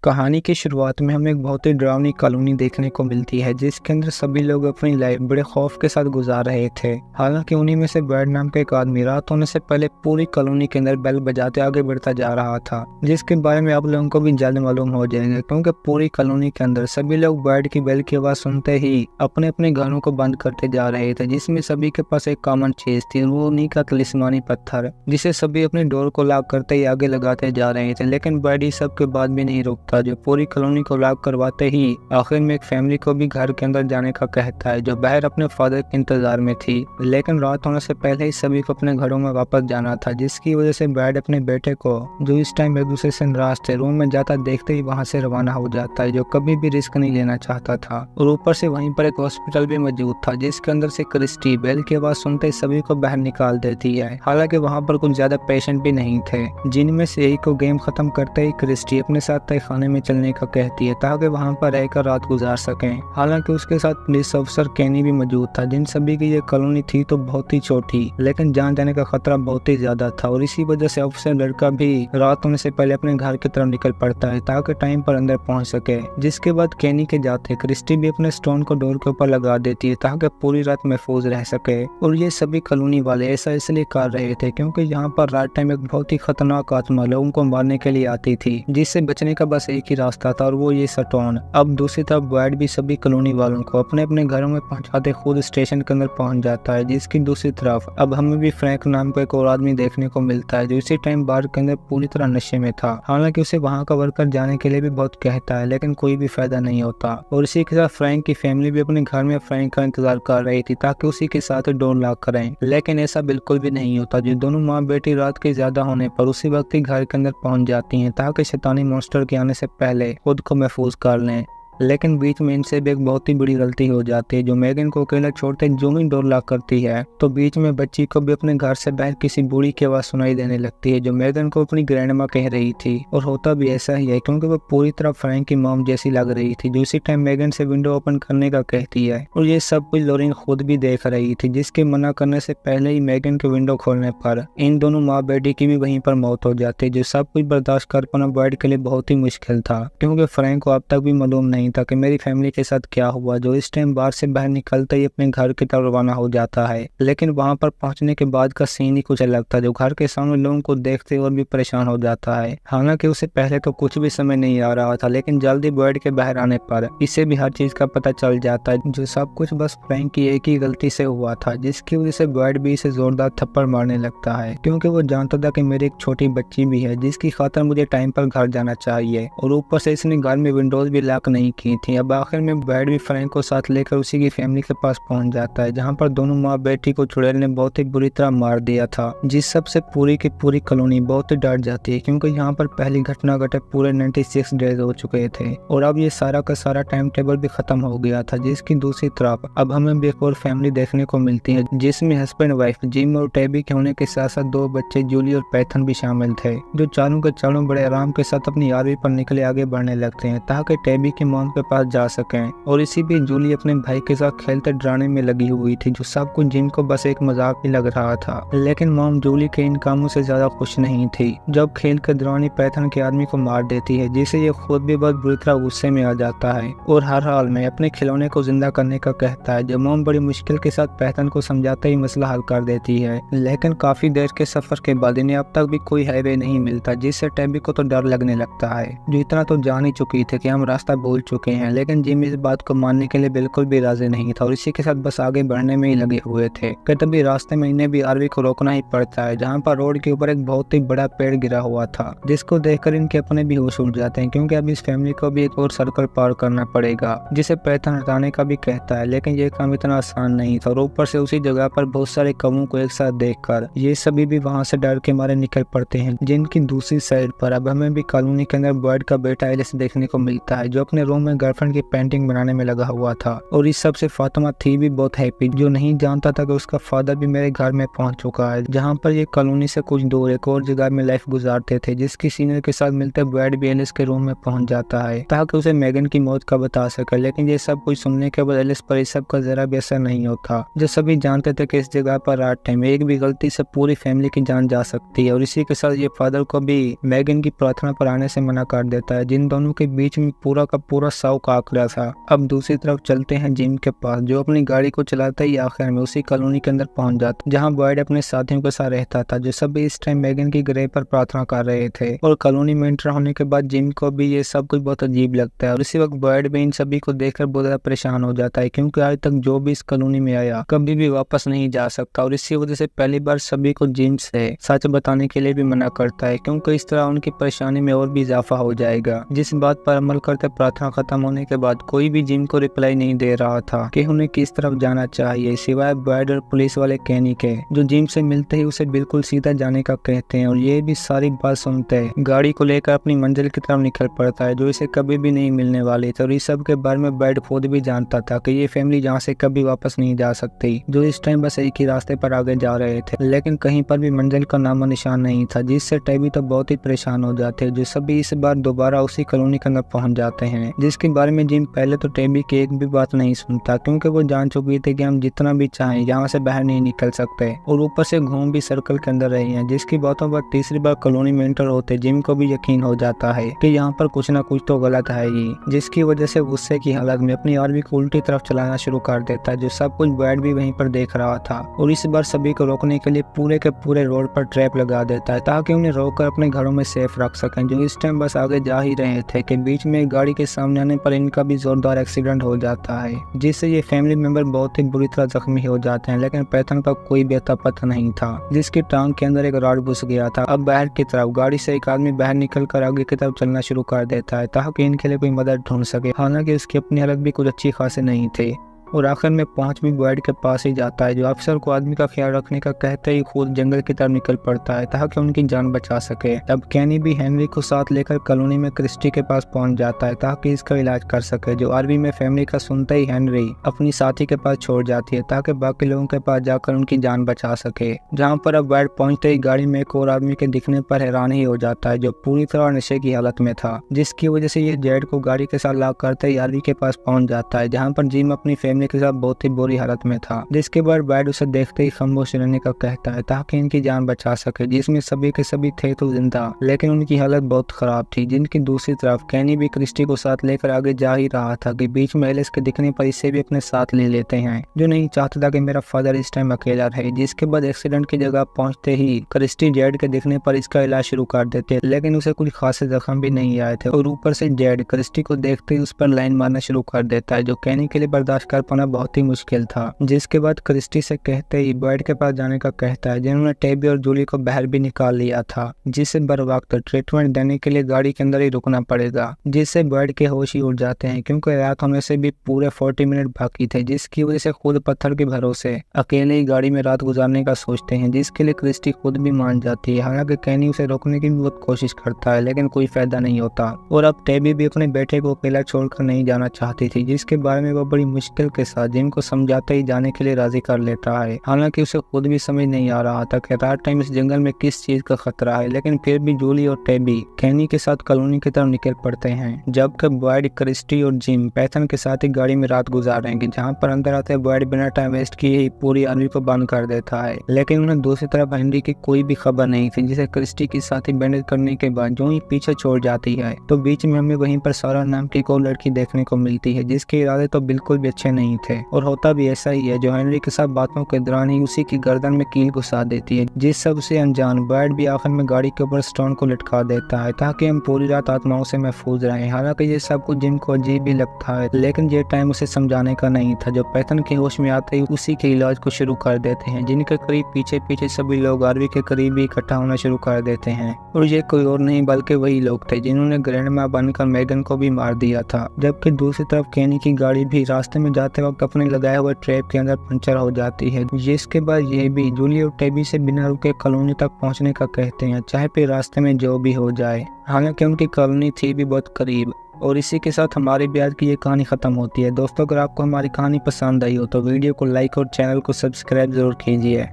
कहानी की शुरुआत में हमें एक बहुत ही डरावनी कॉलोनी देखने को मिलती है जिसके अंदर सभी लोग अपनी लाइफ बड़े खौफ के साथ गुजार रहे थे। हालांकि उन्हीं में से ब्रैड नाम का एक आदमी रात होने से पहले पूरी कॉलोनी के अंदर बेल बजाते आगे बढ़ता जा रहा था, जिसके बारे में आप लोगों को भी जल्द मालूम हो जाएगा क्योंकि पूरी कॉलोनी के अंदर सभी लोग ब्रैड की बेल की आवाज सुनते ही अपने अपने घरों को बंद करते जा रहे थे, जिसमें सभी के पास एक कॉमन चीज थी, वो उन्हीं का तिलिस्मानी पत्थर, जिसे सभी अपने डोर को लॉक करते ही आगे लगाते जा रहे थे। लेकिन ब्रैड सब के बाद भी नहीं रुकता, जो पूरी कॉलोनी को लॉक करवाते ही आखिर में एक फैमिली को भी घर के अंदर जाने का कहता है, जो बाहर अपने फादर के इंतजार में थी। लेकिन रात होने से पहले ही सभी को अपने घरों में वापस जाना था, जिसकी वजह से ब्रैड अपने बेटे को, जो इस टाइम एक दूसरे से नाराज थे, रूम में जाता देखते ही वहां से रवाना हो जाता है, जो कभी भी रिस्क नहीं लेना चाहता था। और ऊपर से वहीं पर एक हॉस्पिटल भी मौजूद था, जिसके अंदर से क्रिस्टी बेल की आवाज सुनते ही सभी को बाहर निकाल देती है। हालांकि वहां पर कुछ ज्यादा पेशेंट भी नहीं थे, जिनमें से एक को गेम खत्म करते ही क्रिस्टी अपने साथ तय खाने में चलने का कहती है ताकि वहां पर रहकर रात गुजार सकें। हालांकि उसके साथ पुलिस ऑफिसर केनी भी मौजूद था। जिन सभी की ये कॉलोनी थी तो बहुत ही छोटी, लेकिन जान जाने का खतरा बहुत ही ज्यादा था, और इसी वजह से ऑफिसर लड़का भी रात होने से पहले अपने घर की तरफ निकल पड़ता है ताकि टाइम पर अंदर पहुंच सके। जिसके बाद केनी के जाते क्रिस्टी भी अपने स्टोन को डोर के ऊपर लगा देती है ताकि पूरी रात महफूज रह सके। और ये सभी कॉलोनी वाले ऐसा इसलिए कर रहे थे क्योंकि यहाँ पर रात टाइम एक बहुत ही खतरनाक आत्मा लोगों को मारने के लिए आती थी, जिससे बचने का बस एक ही रास्ता था, और वो ये स्टोन। अब दूसरी तरफ ब्रैड भी सभी कॉलोनी वालों को अपने अपने घरों में पहुंचाते खुद स्टेशन के अंदर पहुंच जाता है। जिसकी दूसरी तरफ अब हमें भी फ्रैंक नाम का एक और आदमी देखने को मिलता है, जो इसी टाइम बार के अंदर पूरी तरह नशे में था। हालांकि उसे वहां का वर्कर जाने के लिए भी बहुत कहता है, लेकिन कोई भी फायदा नहीं होता। और इसी के साथ फ्रैंक की फैमिली भी अपने घर में फ्रैंक का इंतजार कर रही थी ताकि उसी के साथ डोर लॉक करें, लेकिन ऐसा बिल्कुल भी नहीं होता। जो दोनों माँ बेटी रात के ज्यादा होने पर उसी वक्त ही घर के अंदर पहुंच जाती हैं ताकि शैतानी मॉन्स्टर के आने से पहले खुद को महफूज कर लें। लेकिन बीच में इनसे भी एक बहुत ही बड़ी गलती हो जाती है, जो मेगन को अकेला छोड़ते जो ही डोर लॉक करती है तो बीच में बच्ची को भी अपने घर से बाहर किसी बूढ़ी की आवाज सुनाई देने लगती है, जो मेगन को अपनी ग्रैंडमा कह रही थी। और होता भी ऐसा ही है क्योंकि वो पूरी तरह फ्रैंक की मॉम जैसी लग रही थी, जो इसी टाइम मेगन से विंडो ओपन करने का कहती है। और ये सब कुछ लोरिन खुद भी देख रही थी, जिसके मना करने से पहले ही मेगन के विंडो खोलने पर इन दोनों माँ बेटी की भी वहीं पर मौत हो जाती है, जो सब कुछ बर्दाश्त कर पाना ब्रैड के लिए बहुत ही मुश्किल था, क्योंकि फ्रैंक को अब तक भी मालूम नहीं था कि मेरी फैमिली के साथ क्या हुआ, जो इस टाइम बार से बाहर निकलते ही अपने घर की तरफ रवाना हो जाता है। लेकिन वहां पर पहुंचने के बाद का सीन ही कुछ अलग था, जो घर के सामने लोगों को देखते और भी परेशान हो जाता है। हालांकि उसे पहले तो कुछ भी समझ नहीं आ रहा था, लेकिन जल्दी ब्रैड के बाहर आने पर इसे भी हर चीज का पता चल जाता है, जो सब कुछ बस फ्रैंक की एक ही गलती से हुआ था, जिसकी वजह से ब्रैड भी इसे जोरदार थप्पड़ मारने लगता है, क्योंकि वो जानता था कि मेरी एक छोटी बच्ची भी है जिसकी खातिर मुझे टाइम पर घर जाना चाहिए। और ऊपर से इसने घर में विंडोज भी लॉक नहीं की थी। अब आखिर में ब्रैड भी फ्रैंक को साथ लेकर उसी की फैमिली के पास पहुंच जाता है, जहां पर दोनों माँ बेटी को चुड़ैल ने बहुत ही बुरी तरह मार दिया था, जिस सबसे पूरी की पूरी कॉलोनी बहुत ही डर जाती है, क्योंकि यहाँ पर पहली घटना घटे पूरे 96 डेज हो चुके थे और अब ये सारा का सारा टाइम टेबल भी खत्म हो गया था। जिसकी दूसरी तरफ अब हमें भी एक और फैमिली देखने को मिलती है, जिसमें हस्बैंड वाइफ जिम और टैबी के होने के साथ साथ दो बच्चे जूली और पैथन भी शामिल थे, जो चारों के चारों बड़े आराम के साथ अपनी आरवी पर निकले आगे बढ़ने लगते हैं ताकि टैबी की मॉम के पास जा सकें। और इसी बीच जूली अपने भाई के साथ खेलते डराने में लगी हुई थी, जो सब कुछ जिम को बस एक मजाक ही लग रहा था। लेकिन मॉम जूली के इन कामों से ज्यादा खुश नहीं थी, जब खेल के दौरान ही पैथन के आदमी को मार देती है, जिसे ये खुद भी बहुत बुरी तरह गुस्से में आ जाता है और हर हाल में अपने खिलौने को जिंदा करने का कहता है, जो मॉम बड़ी मुश्किल के साथ पैथन को समझाते ही मसला हल कर देती है। लेकिन काफी देर के सफर के बाद इन्हें अब तक भी कोई हाईवे नहीं मिलता, जिससे टैबी को तो डर लगने लगता है, जो इतना तो जान ही चुकी थी कि हम रास्ता भूल चुके हैं। लेकिन जिम इस बात को मानने के लिए बिल्कुल भी राजी नहीं था और इसी के साथ बस आगे बढ़ने में ही लगे हुए थे कि तभी रास्ते में इन्हें भी आरवी को रोकना ही पड़ता है, जहां पर रोड के ऊपर एक बहुत ही बड़ा पेड़ गिरा हुआ था, जिसको देखकर इनके अपने भी होश उड़ जाते हैं, क्योंकि अब इस फैमिली को भी एक और सर्कल पार करना पड़ेगा, जिसे पैथन हटाने का भी कहता है। लेकिन ये काम इतना आसान नहीं था और ऊपर से उसी जगह पर बहुत सारे कौवों को एक साथ देखकर ये सभी भी वहां से डर के मारे निकल पड़ते हैं। जिनकी दूसरी साइड पर अब हमें भी कॉलोनी के अंदर ब्रैड का बेटा एलिस देखने को मिलता है, जो अपने रूम में गर्लफ्रेंड की पेंटिंग बनाने में लगा हुआ था। और इस सब से फातिमा थी भी बहुत हैप्पी, जो नहीं जानता था कि उसका फादर भी मेरे घर में पहुंच चुका है, जहां पर ये कॉलोनी से कुछ दूर एक और जगह में लाइफ गुजारते थे, जिसकी सीनियर के साथ मिलते ब्रैड भी एलिस के रूम में पहुंच जाता है ताकि उसे मेगन की मौत का बता सके। लेकिन ये सब कुछ सुनने के बाद एलिस पर इस सब का जरा भी असर नहीं होता, जो सभी जानते थे कि इस जगह पर रात टाइम एक भी गलती से पूरी फैमिली की जान जा सकती है। और इसी के साथ ये फादर को भी मेगन की प्रार्थना पर आने से मना कर देता है, जिन दोनों के बीच में पूरा का पूरा साव का आंकड़ा था। अब दूसरी तरफ चलते हैं जिम के पास, जो अपनी गाड़ी को चलाता ही आखिर में उसी कॉलोनी के अंदर पहुंच जाता, जहां बर्ड अपने साथियों के साथ रहता था, जो सभी इस टाइम मेगन की ग्रेव पर प्रार्थना कर रहे थे। और कॉलोनी में एंटर होने के बाद जिम को भी ये सब कुछ बहुत अजीब लगता है। और इसी वक्त बर्ड भी इन सभी को देखकर बहुत ज्यादा परेशान हो जाता है, क्योंकि आज तक जो भी इस कॉलोनी में आया कभी भी वापस नहीं जा सकता। और इसी वजह से पहली बार सभी को जिम से सच बताने के लिए भी मना करता है, क्योंकि इस तरह उनकी परेशानी में और भी इजाफा हो जाएगा। जिस बात पर अमल करते प्रार्थना खत्म होने के बाद कोई भी जिम को रिप्लाई नहीं दे रहा था कि उन्हें किस तरफ जाना चाहिए, सिवाय बर्ड और पुलिस वाले कैनी के, जो जिम से मिलते ही उसे बिल्कुल सीधा जाने का कहते हैं। और ये भी सारी बात सुनते हैं गाड़ी को लेकर अपनी मंजिल की तरफ निकल पड़ता है, जो इसे कभी भी नहीं मिलने वाली थी। और इस सब के बारे में बर्ड खुद भी जानता था कि ये फैमिली जहाँ से कभी वापस नहीं जा सकती, जो इस टाइम बस एक ही रास्ते पर आगे जा रहे थे, लेकिन कहीं पर भी मंजिल का नामो निशान नहीं था, जिससे टैबी तो बहुत ही परेशान हो जाते हैं। जो सभी इस बार दोबारा उसी कॉलोनी के अंदर पहुंच जाते हैं, जिसके बारे में जिम पहले तो टैबी की एक भी बात नहीं सुनता, क्योंकि वो जान चुकी थी कि हम जितना भी चाहें यहाँ से बाहर नहीं निकल सकते, और ऊपर से घूम भी सर्कल के अंदर रही हैं। जिसकी बातों पर तीसरी बार कॉलोनी में एंटर होते जिम को भी यकीन हो जाता है कि यहाँ पर कुछ ना कुछ तो गलत है ही, जिसकी वजह से गुस्से की हालत में अपनी आरवी को उल्टी तरफ चलाना शुरू कर देता है, जो सब कुछ बर्ड भी वहीं पर देख रहा था। और इस बार सभी को रोकने के लिए पूरे के पूरे रोड पर ट्रैप लगा देता है, ताकि उन्हें रोककर अपने घरों में सेफ रख सकें। जो इस टाइम बस आगे जा ही रहे थे कि बीच में गाड़ी के सामने आने पर इनका भी जोरदार एक्सीडेंट हो जाता है, जिससे ये फैमिली मेंबर बहुत ही बुरी तरह जख्मी हो जाते हैं। लेकिन पैथन का कोई भी अता पता नहीं था, जिसकी टांग के अंदर एक रॉड घुस गया था। अब बाहर की तरफ गाड़ी से एक आदमी बाहर निकल कर आगे की तरफ चलना शुरू कर देता है, ताकि इनके लिए कोई मदद ढूंढ सके। हालांकि उसकी अपनी हालत भी कुछ अच्छी खासी नहीं थी, और आखिर में पहुंच भी बर्ड के पास ही जाता है, जो अफसर को आदमी का ख्याल रखने का कहते ही खुद जंगल की तरफ निकल पड़ता है ताकि उनकी जान बचा सके। अब कैनी भी हेनरी को साथ लेकर कॉलोनी में क्रिस्टी के पास पहुंच जाता है ताकि इसका इलाज कर सके। जो आर्मी में फैमिली का सुनते ही हेनरी अपनी साथी के पास छोड़ जाती है ताकि बाकी लोगों के पास जाकर उनकी जान बचा सके। जहाँ पर अब बर्ड पहुंचते ही गाड़ी में एक और आदमी के दिखने पर हैरान ही हो जाता है, जो पूरी तरह नशे की हालत में था, जिसकी वजह से ये जेड को गाड़ी के साथ लॉक करते ही आर्मी के पास पहुंच जाता है, जहाँ पर जिम अपनी फैमिली के साथ बहुत ही बुरी हालत में था। जिसके बाद बर्ड उसे देखते ही खामोश रहने का कहता है ताकि इनकी जान बचा सके, जिसमें सभी के सभी थे तो जिंदा, लेकिन उनकी हालत बहुत खराब थी। जिनकी दूसरी तरफ कैनी भी क्रिस्टी को साथ लेकर आगे जा ही रहा था कि बीच में एलिस के दिखने पर इसे भी अपने साथ ले लेते हैं, जो नहीं चाहता था कि मेरा फादर इस टाइम अकेला रहे। जिसके बाद एक्सीडेंट की जगह पहुंचते ही क्रिस्टी जेड के दिखने पर इसका इलाज शुरू कर देते, लेकिन उसे कुछ खासे जख्म भी नहीं आए थे। और ऊपर से जेड क्रिस्टी को देखते ही उस पर लाइन मारना शुरू कर देता है, जो कैनी के लिए बर्दाश्त कर पाना बहुत ही मुश्किल था। जिसके बाद क्रिस्टी से कहते ही बर्ड के पास जाने का कहता है, जिन्होंने टैबी और जूली को बाहर भी निकाल लिया था, जिसे बर वक्त ट्रीटमेंट देने के लिए गाड़ी के अंदर ही रुकना पड़ेगा, जिससे बर्ड के होश ही उड़ जाते हैं, क्योंकि रात होने से भी पूरे 40 मिनट बाकी थे, जिसकी वजह से खुद पत्थर के भरोसे अकेले ही गाड़ी में रात गुजारने का सोचते हैं, जिसके लिए क्रिस्टी खुद भी मान जाती है। हालांकि कैनी उसे रोकने की बहुत कोशिश करता है, लेकिन कोई फायदा नहीं होता। और अब टैबी भी अपने बेटे को अकेला छोड़कर नहीं जाना चाहती थी, जिसके बारे में वो बड़ी मुश्किल के साथ जिम को समझाते ही जाने के लिए राजी कर लेता है। हालांकि उसे खुद भी समझ नहीं आ रहा था कि रात टाइम इस जंगल में किस चीज का खतरा है, लेकिन फिर भी जूली और टैबी कैनी के साथ कॉलोनी की तरफ निकल पड़ते हैं, जबकि बर्ड क्रिस्टी और जिम पैथन के साथ ही गाड़ी में रात गुजारेंगे। जहां पर अंदर आते बर्ड बिना टाइम वेस्ट किए ही पूरी आर्मी को बंद कर देता है, लेकिन उन्हें दूसरी तरफ हेनरी की कोई भी खबर नहीं थी, जिसे क्रिस्टी के साथ ही बैंडेज करने के बाद जो ही पीछे छोड़ जाती है, तो बीच में हमें वहीं पर सारा नाम की एक और लड़की देखने को मिलती है, जिसके इरादे तो बिल्कुल भी अच्छे नहीं थे। और होता भी ऐसा ही है, जो हेनरी के साथ बातों के दौरान ही उसी की गर्दन में कील घुसा देती है, जिस सबसे अनजान बर्ड भी आखिर में गाड़ी के ऊपर स्टोन को लटका देता है ताकि हम पूरी रात आत्माओं से महफूज रहें। हालांकि ये सब कुछ जिम को अजीब भी लगता है, लेकिन ये टाइम उसे समझाने का नहीं था, जो पैथन के होश में आते ही उसी के इलाज को शुरू कर देते हैं, जिनके करीब पीछे पीछे सभी लोग आरवी के करीब ही इकट्ठा होना शुरू कर देते हैं। और ये कोई और नहीं बल्कि वही लोग थे जिन्होंने ग्रैंडमा बनकर मेगन को भी मार दिया था। जबकि दूसरी तरफ कैनी की गाड़ी भी रास्ते में जाते वक्त अपने लगाए हुए ट्रैप के अंदर पंचर हो जाती है, जिसके बाद ये भी जूली और टैबी से बिना रुके कॉलोनी तक पहुंचने का कहते हैं, चाहे फिर रास्ते में जो भी हो जाए। हालांकि उनकी कॉलोनी थी भी बहुत करीब, और इसी के साथ हमारी भी आज की ये कहानी खत्म होती है। दोस्तों, अगर आपको हमारी कहानी पसंद आई हो तो वीडियो को लाइक और चैनल को सब्सक्राइब जरूर कीजिए।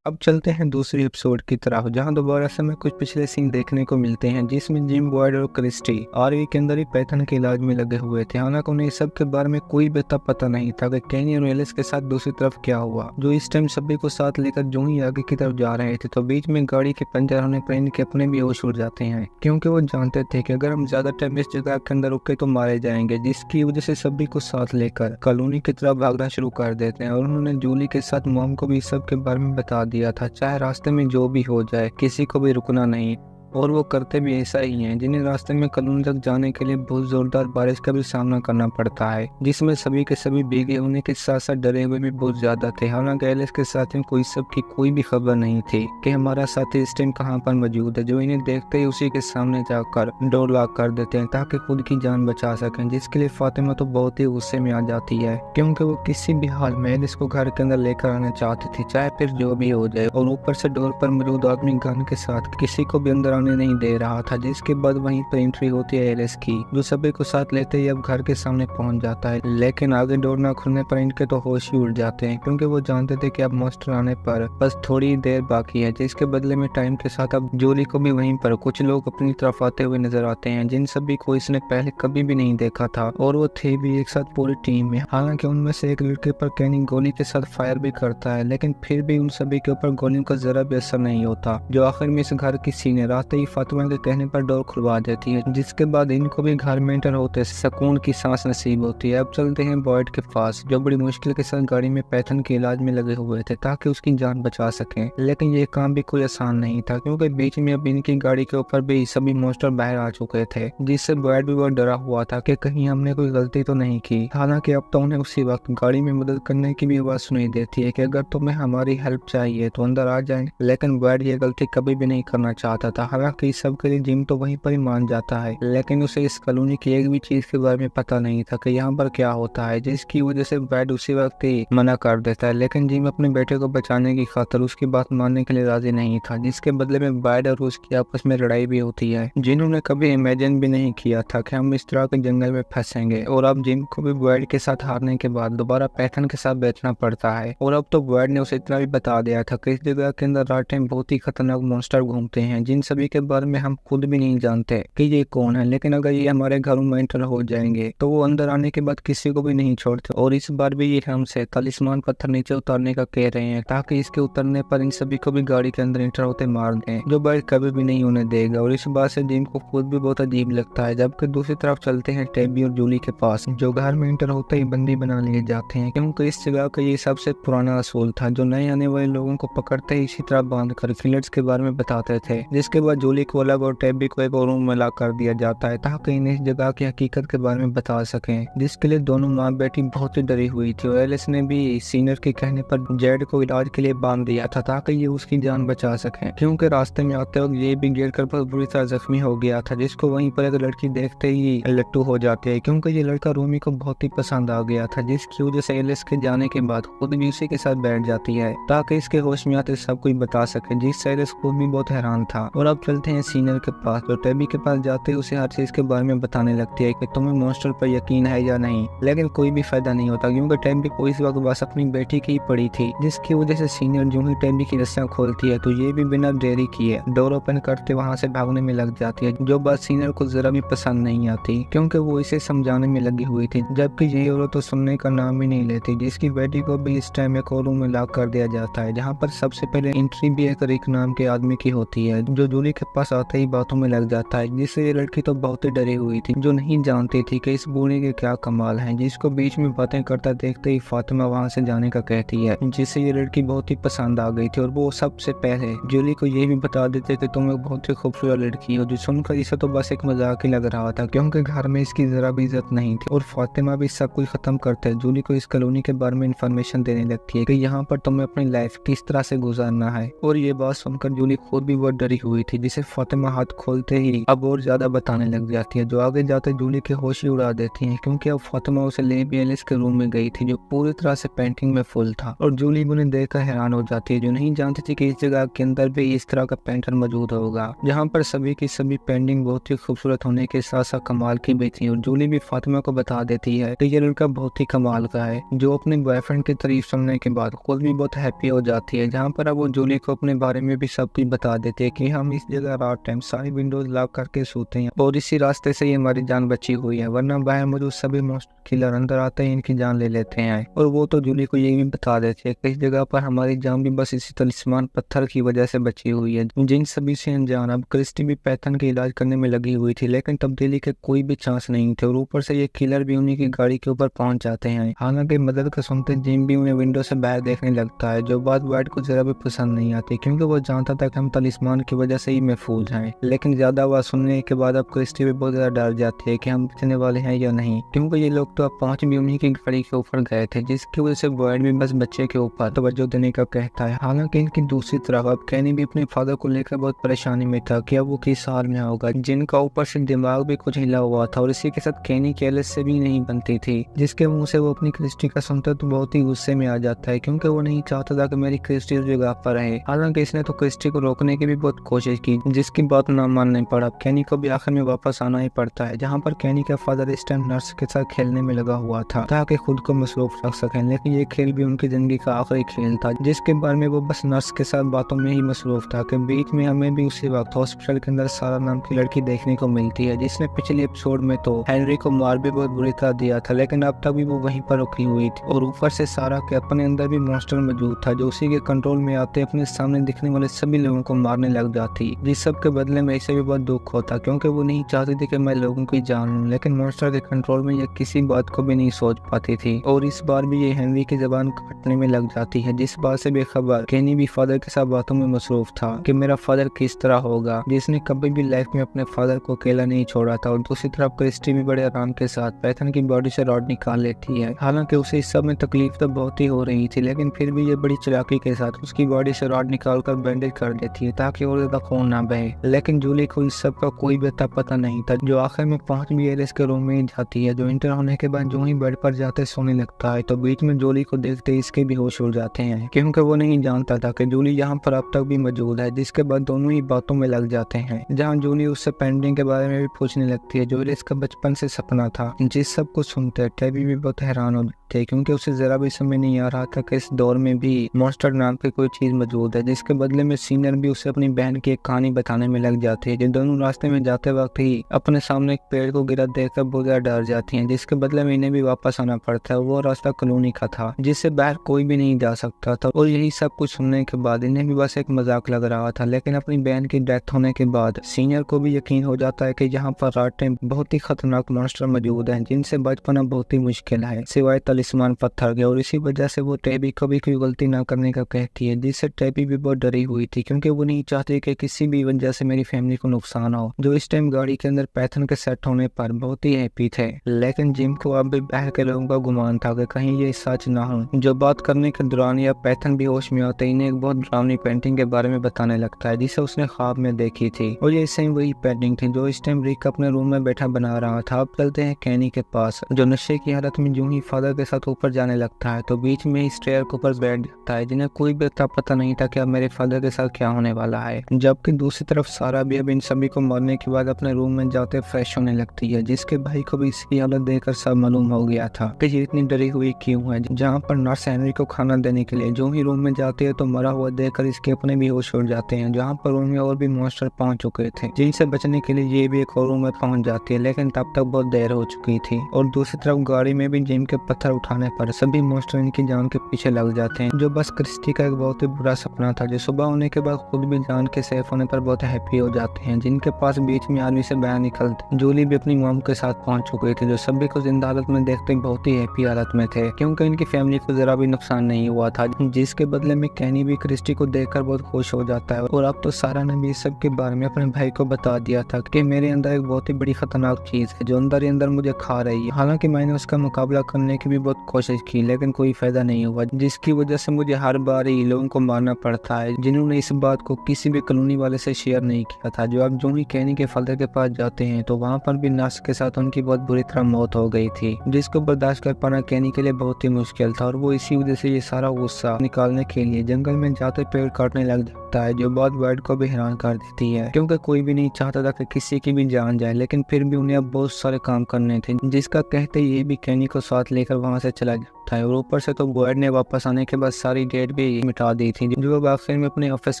अब चलते हैं दूसरी एपिसोड की तरफ, जहां दोबारा से हमें कुछ पिछले सीन देखने को मिलते हैं, जिसमें जिम, बॉयड और क्रिस्टी आरवी के अंदर ही पैथन के इलाज में लगे हुए थे। हालांकि उन्हें इस सब के बारे में कोई भी पता नहीं था कि केनी और एलिस के साथ दूसरी तरफ क्या हुआ, जो इस टाइम सभी को साथ लेकर जो ही आगे की तरफ जा रहे थे तो बीच में गाड़ी के पंचर होने पर इनके अपने भी होश उड़ जाते हैं, क्योंकि वो जानते थे कि अगर हम ज्यादा टाइम इस जगह के अंदर रुके तो मारे जाएंगे, जिसकी वजह से सभी को साथ लेकर कॉलोनी की तरफ भागना शुरू कर देते हैं। और उन्होंने जूली के साथ मॉम को भी इस सब के बारे में बता दिया था, चाहे रास्ते में जो भी हो जाए किसी को भी रुकना नहीं, और वो करते भी ऐसा ही हैं। जिन्हें रास्ते में कॉलोनी तक जाने के लिए बहुत जोरदार बारिश का भी सामना करना पड़ता है, जिसमें सभी के सभी भीगे होने के साथ साथ डरे हुए भी बहुत ज्यादा थे। हालांकि एलिस के साथ में कोई सब की कोई भी खबर नहीं थी कि हमारा साथी इस टाइम कहाँ पर मौजूद है, जो इन्हें देखते ही उसी के सामने जाकर डोर लॉक कर देते हैं ताकि खुद की जान बचा सकें, जिसके लिए फातिमा तो बहुत ही गुस्से में आ जाती है, क्योंकि वो किसी भी हाल में एलिस को घर के अंदर लेकर आना चाहती थी, चाहे फिर जो भी हो जाए। और ऊपर से डोर पर मौजूद आदमी गन के साथ किसी को भी अंदर नहीं दे रहा था, जिसके बाद वहीं पर एंट्री होती है एलिस की, जो सभी को साथ लेते ही अब घर के सामने पहुंच जाता है। लेकिन आगे डोर ना खुलने पर इनके तो होश ही उड़ जाते हैं, क्योंकि वो जानते थे कि अब मॉन्स्टर आने पर बस थोड़ी देर बाकी है, जिसके बदले में टाइम के साथ अब जूली को भी वहीं पर कुछ लोग अपनी तरफ आते हुए नजर आते हैं, जिन सभी को इसने पहले कभी भी नहीं देखा था, और वो थे भी एक साथ पूरी टीम में। हालांकि उनमें से एक लड़के पर केनी गोली के साथ फायर भी करता है, लेकिन फिर भी उन सभी के ऊपर गोलियों का जरा भी असर नहीं होता, जो आखिर में इस घर की सीनियर आते ही फातिमा के कहने पर डोर खुलवा देती है, जिसके बाद इनको भी घर में एंटर होते सुकून की सांस नसीब होती है। अब चलते हैं बॉयड के पास, जो बड़ी मुश्किल के साथ गाड़ी में पैथन के इलाज में लगे हुए थे ताकि उसकी जान बचा सकें। लेकिन ये काम भी कोई आसान नहीं था, क्योंकि बीच में अब इनकी गाड़ी के ऊपर भी सभी मॉन्स्टर बाहर आ चुके थे, जिससे बॉयड भी बहुत डरा हुआ था कि कहीं हमने कोई गलती तो नहीं की। हालांकि अब तो उन्हें उसी वक्त गाड़ी में मदद करने की भी आवाज सुनाई देती है कि अगर तुम्हें हमारी हेल्प चाहिए तो अंदर आ जाए। लेकिन बॉयड ये गलती कभी भी नहीं करना चाहता था। हालांकि इस सब के लिए जिम तो वहीं पर ही मान जाता है, लेकिन उसे इस कॉलोनी की एक भी चीज के बारे में पता नहीं था कि यहाँ पर क्या होता है, जिसकी वजह से बैड उसी वक्त ही मना कर देता है। लेकिन जिम अपने बेटे को बचाने की खातिर उसकी बात मानने के लिए राजी नहीं था, जिसके बदले में बैड और उसकी आपस में लड़ाई भी होती है, जिन्होंने कभी इमेजिन भी नहीं किया था कि हम इस तरह के जंगल में फंसेंगे। और अब जिम को भी बैड के साथ हारने के बाद दोबारा पैथन के साथ बैठना पड़ता है। और अब तो बैड ने उसे इतना भी बता दिया था कि इस जगह के अंदर रात टाइम बहुत ही खतरनाक मॉन्स्टर घूमते हैं, जिन सभी के बारे में हम खुद भी नहीं जानते कि ये कौन है। लेकिन अगर ये हमारे घरों में एंटर हो जाएंगे तो वो अंदर आने के बाद किसी को भी नहीं छोड़ते, और इस बार भी ये हमसे तलिस्मान पत्थर नीचे उतारने का कह रहे हैं, ताकि इसके उतरने पर इन सभी को भी गाड़ी के अंदर एंटर होते मार दें, जो बैड कभी भी नहीं होने देगा। और इस बात से जिम को खुद भी बहुत अजीब लगता है। जबकि दूसरी तरफ चलते हैं टेबी और जूली के पास, जो घर में एंटर होते ही बंदी बना लिए जाते हैं, क्योंकि इस जगह का ये सबसे पुराना असूल था, जो नए आने वाले लोगों को पकड़ते ही इसी तरह बांध कर किलर्स के बारे में बताते थे। जिसके बाद जूली को अलग और टेबी को एक और रूम में ला कर दिया जाता है, ताकि इन्हें इस जगह की हकीकत के बारे में बता सकें, जिसके लिए दोनों माँ बेटी बहुत ही डरी हुई थी। और एलिस ने भी सीनियर के कहने पर जेड को इलाज के लिए बांध दिया था, ताकि ये उसकी जान बचा सकें, क्योंकि रास्ते में आते वक्त ये भी गिर कर बहुत बुरी तरह जख्मी हो गया था, जिसको वहीं पर एक लड़की देखते ही लट्टू हो जाती है, क्योंकि ये लड़का रूमी को बहुत ही पसंद आ गया था, जिसकी वजह से एलिस के जाने के बाद खुद भी उसी के साथ बैठ जाती है ताकि इसके होश में आते सब कुछ बता सके, जिससे एलिस खुद भी बहुत हैरान था। और अब चलते हैं सीनियर के पास, जो टेबी के पास जाते ही उसे हर चीज के बारे में बताने लगती है कि तुम्हें मॉन्स्टर पर यकीन है या नहीं। लेकिन कोई भी फायदा नहीं होता, क्योंकि टेबी को इस वक्त बस अपनी बेटी की ही पड़ी थी, जिसकी वजह से सीनियर जो ही टेबी की रस्सियां खोलती है तो ये भी बिना देरी किए डोर ओपन करते वहां से भागने में लग जाती है, जो बात सीनियर को जरा भी पसंद नहीं आती, क्योंकि वो इसे समझाने में लगी हुई थी, जबकि ये औरत तो सुनने का नाम ही नहीं लेती। जिसकी बेटी को भी इस टाइम एक और रूम में लॉक कर दिया जाता है, जहाँ पर सबसे पहले एंट्री भी एक रिक नाम के आदमी की होती है, जो जूली के पास आते ही बातों में लग जाता है, जिससे ये लड़की तो बहुत ही डरी हुई थी, जो नहीं जानती थी कि इस बूढ़े के क्या कमाल है, जिसको बीच में बातें करता देखते ही फातिमा वहां से जाने का कहती है, जिससे ये लड़की बहुत ही पसंद आ गई थी। और वो सबसे पहले जूली को ये भी बता देते कि तुम एक बहुत ही खूबसूरत लड़की हो, जो सुनकर इसे तो बस एक मजाक ही लग रहा था, क्योंकि घर में इसकी जरा भी इज्जत नहीं थी। और फातिमा भी सब कुछ खत्म करते है जूली को इस कॉलोनी के बारे में इंफॉर्मेशन देने लगती है कि यहाँ पर तुम्हें अपनी लाइफ किस तरह से गुजारना है। और ये बात सुनकर जूली खुद भी बहुत डरी हुई थी, जिसे फातिमा हाथ खोलते ही अब और ज्यादा बताने लग जाती है, जो आगे जाते जूली के होश ही उड़ा देती है, क्योंकि अब फातिमा उसे ले एलिस के रूम में गई थी जो पूरी तरह से पेंटिंग में फुल था। और जूली उन्हें देखकर हैरान हो जाती है, जो नहीं जानती थी कि इस जगह के अंदर भी इस तरह का पेंटर मौजूद होगा, जहाँ पर सभी की सभी पेंटिंग बहुत ही खूबसूरत होने के साथ साथ कमाल की भी थी। और जूली भी फातिमा को बता देती है कि ये लड़का बहुत ही कमाल का है, जो अपने बॉयफ्रेंड की तारीफ सुनने के बाद खुद भी बहुत हैप्पी हो जाती है। जहाँ पर अब वो जूली को अपने बारे में भी सब कुछ बता देती है कि हम इस जगह रात टाइम सारी विंडोज लॉक करके सोते हैं और इसी रास्ते से ही हमारी जान बची हुई है, वरना बाहर मौजूद सभी मॉन्स्टर किलर अंदर आते हैं इनकी जान ले लेते हैं। और वो तो जूली को ये भी बता देते हैं कि इस जगह पर हमारी जान भी बस इसी तलिस्मान पत्थर की वजह से बची हुई है, जिन सभी से अनजान। अब क्रिस्टी भी पैथन के इलाज करने में लगी हुई थी, लेकिन तब्दीली के कोई भी चांस नहीं थे और ऊपर से ये किलर भी उन्हीं की गाड़ी के ऊपर पहुंच जाते हैं। हालांकि मदद का सुनते जिम भी उन्हें विंडो से बाहर देखने लगता है, जो बात वाइट को जरा भी पसंद नहीं आती, क्योंकि वो जानता था कि हम तलिस्मान की वजह से ही महफूज हैं। लेकिन ज्यादा आवाज सुनने के बाद अब क्रिस्टी भी बहुत ज्यादा डर जाती है कि हम बचने वाले हैं या नहीं, क्योंकि ये लोग तो अब पहुंच भी उन्हीं की गाड़ी के ऊपर गए थे, जिसकी वजह से वाइट भी बस बच्चे के ऊपर तवज्जो देने का कहता है। हालांकि इनकी दूसरी तरफ अब कैनी भी अपने फादर को लेकर बहुत परेशानी में था कि अब वो किस हाल में होगा, जिनका ऊपर से दिमाग भी कुछ हिला हुआ था और इसी के साथ कैनी की एलिस से भी नहीं बनती थी, जिसके मुंह से वो अपनी क्रिस्टी का सुनता तो बहुत ही गुस्से में आ जाता है, क्योंकि वो नहीं चाहता था कि मेरी क्रिस्टी उस जगह पर रहे। हालांकि इसने तो क्रिस्टी को रोकने की भी बहुत कोशिश की, जिसकी बात ना मानने पर अब कैनी को भी आखिर में वापस आना ही पड़ता है, जहाँ पर कैनी का फादर इस टाइम नर्स के साथ खेलने में लगा हुआ था ताकि खुद को मसरूफ रख सकें। लेकिन ये खेल भी उनकी जिंदगी का आखिरी खेल था, जिसके बारे में वो बस नर्स के साथ बातों में ही मसरूफ था कि बीच में हमें भी उसी वक्त हॉस्पिटल के अंदर सारा नाम की लड़की देखने को मिलती है, जिसने पिछले एपिसोड में तो हेनरी को मार भी बहुत बुरी तरह दिया था, लेकिन अब तक भी वो वहीं पर रुकी हुई थी। और ऊपर से सारा के अपने अंदर भी मॉन्स्टर मौजूद था, जो उसी के कंट्रोल में आते अपने सामने दिखने वाले सभी लोगों को मारने लग जाती, जिस सब के बदले में इसे भी बहुत दुख होता, क्योंकि वो नहीं चाहती थी कि मैं लोगों की जान लूं, लेकिन मॉन्स्टर के कंट्रोल में ये किसी बात को भी नहीं सोच पाती थी। और इस बार भी ये हेनरी की जबान काटने में लग जाती है, जिस बात से बेखबर केनी भी फादर के साथ बातों में मसरूफ था कि मेरा फादर किस तरह होगा, जिसने कभी भी लाइफ में अपने फादर को अकेला नहीं छोड़ा था। और दूसरी तरफ क्रिस्टी भी बड़े आराम के साथ पैथन की बॉडी से रॉड निकाल लेती है। हालांकि उसे इस सब में तकलीफ तो बहुत ही हो रही थी, लेकिन फिर भी ये बड़ी चालाकी के साथ उसकी बॉडी से रॉड निकाल कर बैंडेज कर देती है ताकि और ज्यादा खून ना बहे। लेकिन जूली को इस सब का कोई भी पता नहीं था, जो आखिर में पहुंच भी एलिस के रूम में ही जाती है, जो इंटर होने के बाद जो ही बेड पर जाते सोने लगता है तो बीच में जूली को देखते इसके भी होश उड़ जाते हैं, क्योंकि वो नहीं जानता था कि जूली यहाँ पर अब तक भी मौजूद है। जिसके बाद दोनों ही बातों में लग जाते हैं, जहाँ जूली उससे पेंटिंग के बारे में भी पूछने लगती है, जो एलिस का बचपन से सपना था। जिस सब को सुनते टेबी भी बहुत हैरान हो जाती है, क्योंकि उसे जरा भी समझ नहीं आ रहा था कि इस दौर में भी मॉन्स्टर नाम की कोई चीज मौजूद है। जिसके बदले में सीनियर भी उसे अपनी बहन की एक कहानी बताने में लग जाती है, जो दोनों रास्ते में जाते वक्त ही अपने सामने एक पेड़ को गिरा देखकर बहुत ज्यादा डर जाती हैं, जिसके बदले में इन्हें भी वापस आना पड़ता है। वो रास्ता कॉलोनी का था, जिससे बाहर कोई भी नहीं जा सकता था। और यही सब कुछ सुनने के बाद इन्हें भी बस एक मजाक लग रहा था, लेकिन अपनी बहन की डेथ होने के बाद सीनियर को भी यकीन हो जाता है कि यहाँ पर रात टाइम बहुत ही खतरनाक मॉन्स्टर मौजूद हैं, जिनसे बच पाना बहुत ही मुश्किल है सिवाय तलिस्मान पत्थर के। और इसी वजह से वो टेबी को भी कोई गलती ना करने का कहती है, जिससे टेबी भी बहुत डरी हुई थी, क्योंकि वो नहीं चाहती कि किसी भी वजह से मेरी फैमिली को नुकसान हो। जो इस टाइम गाड़ी के अंदर पैथन के सेट होने पर बहुत ही हैप्पी थे, लेकिन जिम को अब भी बाहर के लोगों का गुमान था कि कहीं ये सच ना हो। जो बात करने के दौरान या पैथन भी होश में आते इन्हें एक बहुत डरावनी पेंटिंग के बारे में बताने लगता है, जिसे उसने ख्वाब में देखी थी। और ये सेम वही पेंटिंग थी जो इस टाइम रिक अपने रूम में बैठा बना रहा था। अब चलते हैं कैनी के पास, जो नशे की हालत में जो ही फादर के साथ ऊपर जाने लगता है तो बीच में ही स्टेयर के ऊपर बैठ जाता है, जिन्हें कोई भी पता नहीं था कि अब मेरे फादर के साथ क्या होने वाला है। जबकि दूसरी तरफ सारा भी अब इन सभी को मारने के बाद अपने रूम में जाते फ्रेश होने लगती है, जिसके भाई को भी इसकी हालत देखकर सब मालूम हो गया था कि ये इतनी डरी हुई क्यों है। जहाँ पर नर्स हेनरी को खाना देने के लिए जो ही रूम में जाती है तो मरा हुआ देखकर इसके अपने भी होश उड़ जाते हैं, जहाँ पर रूम में और भी मॉन्स्टर पहुंच चुके थे, जिनसे बचने के लिए ये भी एक और रूम में पहुंच जाती है, लेकिन तब तक बहुत देर हो चुकी थी। और दूसरी तरफ गाड़ी में भी जिम के पत्थर उठाने पर सभी मॉन्स्टर इनकी जान के पीछे लग जाते हैं, जो बस क्रिस्टी का एक बहुत ही बुरा सपना था, जो सुबह होने के बाद खुद भी जान के सेफ होने पर बहुत हैप्पी हो जाते हैं, जिनके पास बीच में आर्मी से बाहर निकलते जूली भी अपनी मॉम के साथ पहुंच चुकी थी, जो सभी को जिंदा हालत में देखते बहुत ही हैप्पी हालत में थे, क्योंकि इनकी फैमिली को जरा भी नुकसान नहीं हुआ था। जिसके बदले में कैनी भी क्रिस्टी को देखकर बहुत खुश हो जाता है। और अब तो सारा ने भी इस सब के बारे में अपने भाई को बता दिया था कि मेरे अंदर एक बहुत ही बड़ी खतरनाक चीज है जो अंदर ही अंदर मुझे खा रही है। हालांकि मैंने उसका मुकाबला करने की भी बहुत कोशिश की, लेकिन कोई फायदा नहीं हुआ, जिसकी वजह से मुझे हर बार ही लोगों को मारना पड़ता है, जिन्होंने इस बात को किसी भी कॉलोनी वाले वाले से शेयर नहीं किया था। जो अब जो ही कैनी के फादर के पास जाते हैं तो वहाँ पर भी नर्स के साथ उनकी बहुत बुरी तरह मौत हो गई थी, जिसको बर्दाश्त कर पाना कैनी के लिए बहुत ही मुश्किल था। और वो इसी वजह से ये सारा गुस्सा निकालने के लिए जंगल में जाते पेड़ काटने लग जाता है, जो बात बर्ड को भी हैरान कर देती है, क्योंकि कोई भी नहीं चाहता था कि किसी की भी जान जाए, लेकिन फिर भी उन्हें अब बहुत सारे काम करने थे, जिसका कहते ये भी कैनी को साथ लेकर वहाँ से चला जाता है। और ऊपर से तो बर्ड ने वापस आने के बाद सारी डेट भी मिटा दी थी, जो अब आखिर में अपने ऑफिस